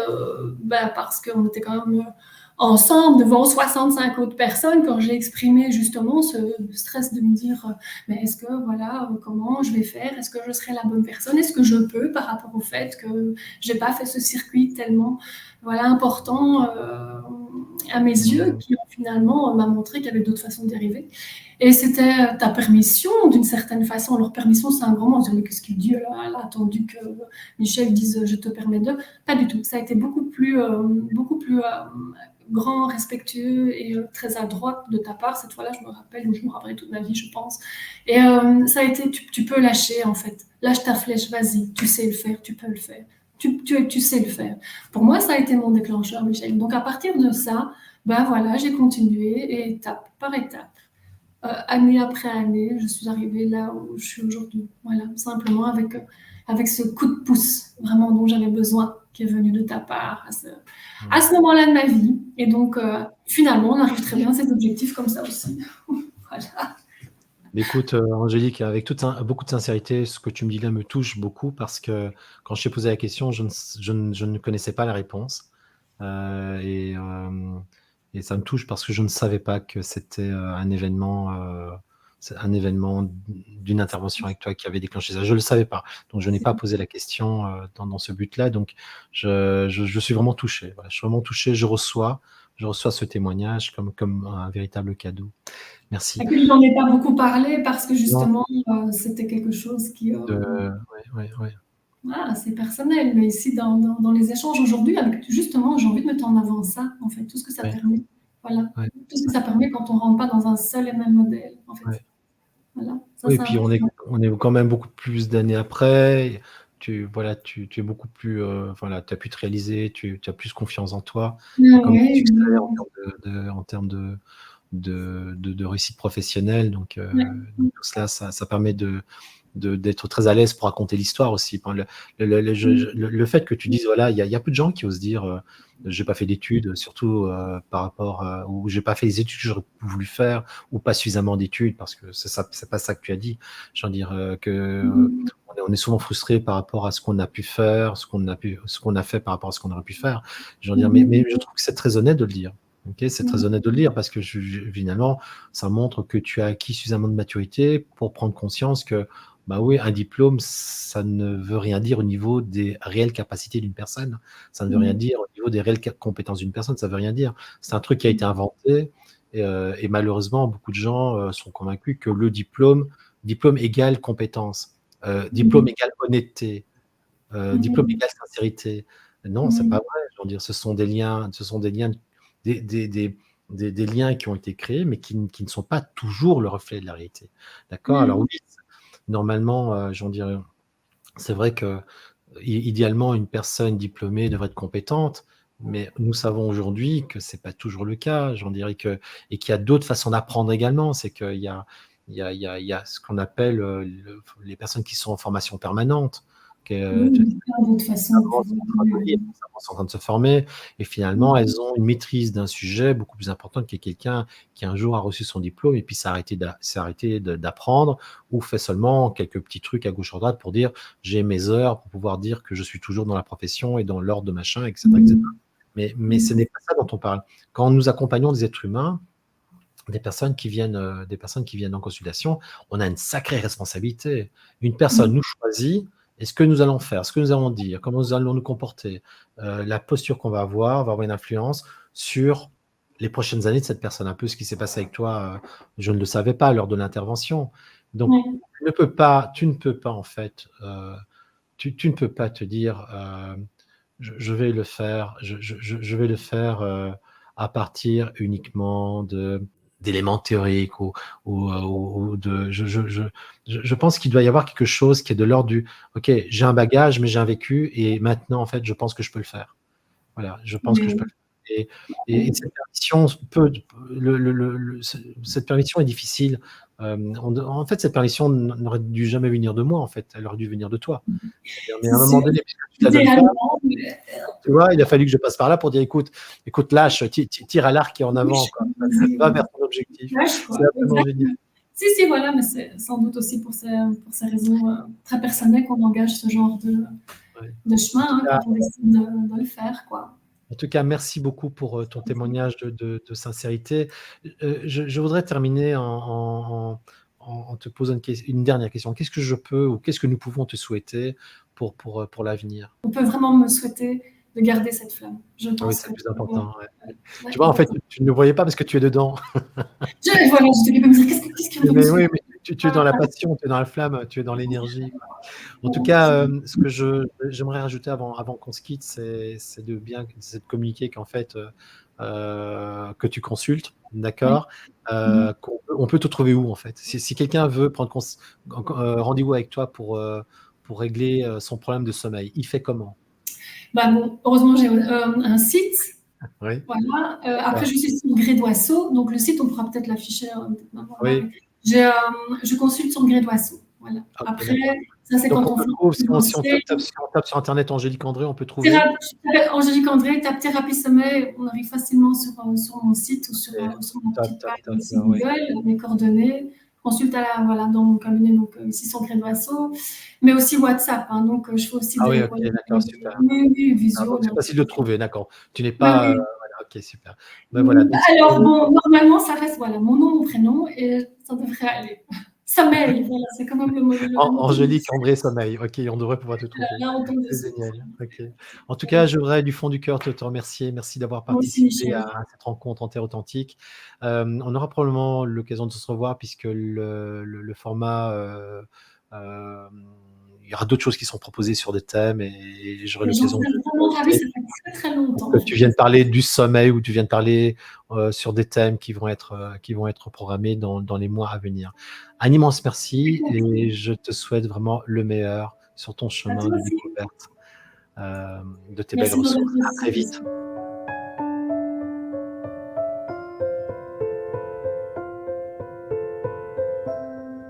parce qu'on était quand même ensemble devant 65 autres personnes quand j'ai exprimé justement ce stress de me dire mais est-ce que voilà comment je vais faire, est-ce que je serai la bonne personne, est-ce que je peux par rapport au fait que j'ai pas fait ce circuit tellement voilà important à mes yeux qui finalement m'a montré qu'il y avait d'autres façons d'y arriver. Et c'était ta permission, d'une certaine façon. Alors, permission, c'est un grand mot. Mais qu'est-ce qu'il dit? Elle a attendu que Michel dise « je te permets de ». Pas du tout. Ça a été beaucoup plus grand, respectueux et très adroit de ta part. Cette fois-là, je me rappellerai toute ma vie, je pense. Et ça a été, tu peux lâcher, en fait. Lâche ta flèche, vas-y. Tu sais le faire, tu peux le faire. Tu sais le faire. Pour moi, ça a été mon déclencheur, Michel. Donc, à partir de ça, voilà, j'ai continué, et étape par étape. Année après année, je suis arrivée là où je suis aujourd'hui. Voilà, simplement avec ce coup de pouce vraiment dont j'avais besoin, qui est venu de ta part à ce moment-là de ma vie. Et donc, finalement, on arrive très bien à ces objectifs comme ça aussi. Voilà. Écoute, Angélique, avec beaucoup de sincérité, ce que tu me dis là me touche beaucoup parce que quand je t'ai posé la question, je ne connaissais pas la réponse. Et ça me touche parce que je ne savais pas que c'était un événement d'une intervention avec toi qui avait déclenché ça. Je ne le savais pas. Donc, je n'ai pas posé la question dans ce but-là. Donc, je suis vraiment touché. Voilà, je suis vraiment touché. Je reçois ce témoignage comme un véritable cadeau. Merci. Je n'en ai pas beaucoup parlé parce que justement, c'était quelque chose qui... c'est personnel, mais ici, dans les échanges aujourd'hui, justement, j'ai envie de mettre en avant ça, en fait, tout ce que ça permet. Voilà, tout ce que ça permet quand on ne rentre pas dans un seul et même modèle, en fait. Voilà, ça Oui, et c'est puis important. on est quand même beaucoup plus d'années après. Voilà, tu es beaucoup plus, voilà, tu as pu te réaliser, tu as plus confiance en toi. Il y a Ah quand même du ouais, succès en ouais, termes en termes de réussite professionnelle. Donc, ouais. tout cela, ça permet d'être très à l'aise pour raconter l'histoire aussi. Enfin, le fait que tu dises, voilà, il y a peu de gens qui osent dire, j'ai pas fait d'études, surtout par rapport, ou j'ai pas fait les études que j'aurais voulu faire, ou pas suffisamment d'études, parce que c'est pas ça que tu as dit. Je veux dire on est souvent frustré par rapport à ce qu'on a pu faire, ce qu'on a fait par rapport à ce qu'on aurait pu faire. Je veux dire, mais je trouve que c'est très honnête de le dire. Ok, c'est très honnête de le dire parce que finalement, ça montre que tu as acquis suffisamment de maturité pour prendre conscience que, bah oui, un diplôme, ça ne veut rien dire au niveau des réelles capacités d'une personne. Ça ne veut rien dire au niveau des réelles compétences d'une personne. Ça veut rien dire. C'est un truc qui a été inventé et malheureusement, beaucoup de gens sont convaincus que le diplôme égale compétence, diplôme égale honnêteté, diplôme égale sincérité. Non, c'est pas vrai. Je veux dire, ce sont des liens, des, des, des, des liens qui ont été créés, mais qui ne sont pas toujours le reflet de la réalité. D'accord? Alors oui, normalement, j'en dirais, c'est vrai que idéalement, une personne diplômée devrait être compétente, mais nous savons aujourd'hui que c'est pas toujours le cas. J'en dirais et qu'il y a d'autres façons d'apprendre également. C'est qu'il y a, il y a ce qu'on appelle les personnes qui sont en formation permanente. Que, Oui, il y a plein d'autres façons avant, pour sont en train de lire, avant, sont en train de se former, et finalement, elles ont une maîtrise d'un sujet beaucoup plus importante que quelqu'un qui un jour a reçu son diplôme et puis s'est arrêté d'apprendre ou fait seulement quelques petits trucs à gauche à droite pour dire j'ai mes heures pour pouvoir dire que je suis toujours dans la profession et dans l'ordre de machin, etc., etc. Mais ce n'est pas ça dont on parle. Quand nous accompagnons des êtres humains, des personnes qui viennent en consultation, on a une sacrée responsabilité. Une personne nous choisit, et ce que nous allons faire, ce que nous allons dire, comment nous allons nous comporter, la posture qu'on va avoir une influence sur les prochaines années de cette personne. Un peu ce qui s'est passé avec toi, je ne le savais pas lors de l'intervention. Donc, tu ne peux pas en fait, tu ne peux pas te dire, je vais le faire, je vais le faire à partir uniquement d'éléments théoriques ou de. Je pense qu'il doit y avoir quelque chose qui est de l'ordre du OK, j'ai un bagage, mais j'ai un vécu, et maintenant, en fait, je pense que je peux le faire. Voilà, je pense que je peux le faire. Et cette permission cette permission est difficile. En fait, cette permission n'aurait dû jamais venir de moi, en fait. Elle aurait dû venir de toi. Mais à C'est un moment sûr, donné, puisque tu te la donnes pas, idéalement, tu vois, il a fallu que je passe par là pour dire, écoute, lâche, tire à l'arc et en avant, quoi. Va vers ton objectif. lâche, C'est quoi. absolument génial. Exactement. Si, si, voilà, mais c'est sans doute aussi pour ces raisons très personnelles qu'on engage ce genre Ouais. de En chemin tout cas, quand on décide de le faire, quoi. merci beaucoup pour ton témoignage de sincérité. Je voudrais terminer en te posant une dernière question. Qu'est-ce que je peux ou qu'est-ce que nous pouvons te souhaiter pour l'avenir? On peut vraiment me souhaiter de garder cette flamme. Je Ah oui, pense c'est que le plus important. Ouais. ouais, Tu vois, en fait, exactement. tu ne le voyais pas parce que tu es dedans. Voilà, j'étais me dire qu'est-ce qui va me Mais oui, souhaiter. mais tu es dans la passion, tu es dans la flamme, tu es dans l'énergie, quoi. En tout cas, ce que j'aimerais rajouter avant qu'on se quitte, c'est c'est de communiquer qu'en fait, que tu consultes, Oui. d'accord? On peut te trouver où, en fait? Si quelqu'un veut prendre rendez-vous avec toi pour régler son problème de sommeil, il fait comment? Bah bon, heureusement, j'ai un site. Oui, Voilà. Après, d'accord. je suis sur Grédoisseau. Donc, le site, on pourra peut-être l'afficher maintenant, là, Oui, mais je consulte sur Grédoisseau. Voilà. ok, Après, d'accord. ça, c'est Donc quand on on te fait trouve, un si on dossier. tape sur Internet Angélique André, on peut trouver? Angélique André, tape thérapie sommeil, on arrive facilement sur mon site ou Et sur ma tape, petite tape, page tape, ici oui. Google, mes coordonnées. Consulte voilà, dans mon cabinet, donc ici sur Grédoisseau, mais aussi WhatsApp. Hein, donc, je fais aussi Ah des oui, ok, recordings. d'accord, super. Oui, oui, Ah, donc visio. c'est Donc, facile de trouver, d'accord. Tu n'es oui, pas, oui. voilà, ok, super. Ben voilà, donc Alors, bon, normalement, ça reste voilà, mon nom, mon prénom, et ça devrait aller. Sommeil, voilà, c'est quand même le mot qui me Angélique André Sommeil, ok, on devrait pouvoir te trouver. là, on tombe C'est dessus. génial, ok. En tout cas, je voudrais du fond du cœur te remercier. Merci d'avoir Moi aussi, participé Michel. à cette rencontre en terre authentique. On aura probablement l'occasion de se revoir puisque le format, euh, il y aura d'autres choses qui sont proposées sur des thèmes et j'aurai Et j'en l'occasion serais de vraiment ravie, ça fait très, très longtemps. que tu viennes parler du sommeil ou tu viennes parler sur des thèmes qui vont être programmés dans les mois à venir. Un immense merci et je te souhaite vraiment le meilleur sur ton À chemin toi de aussi. découverte de tes belles Merci pour ressources. le À très vite. processus.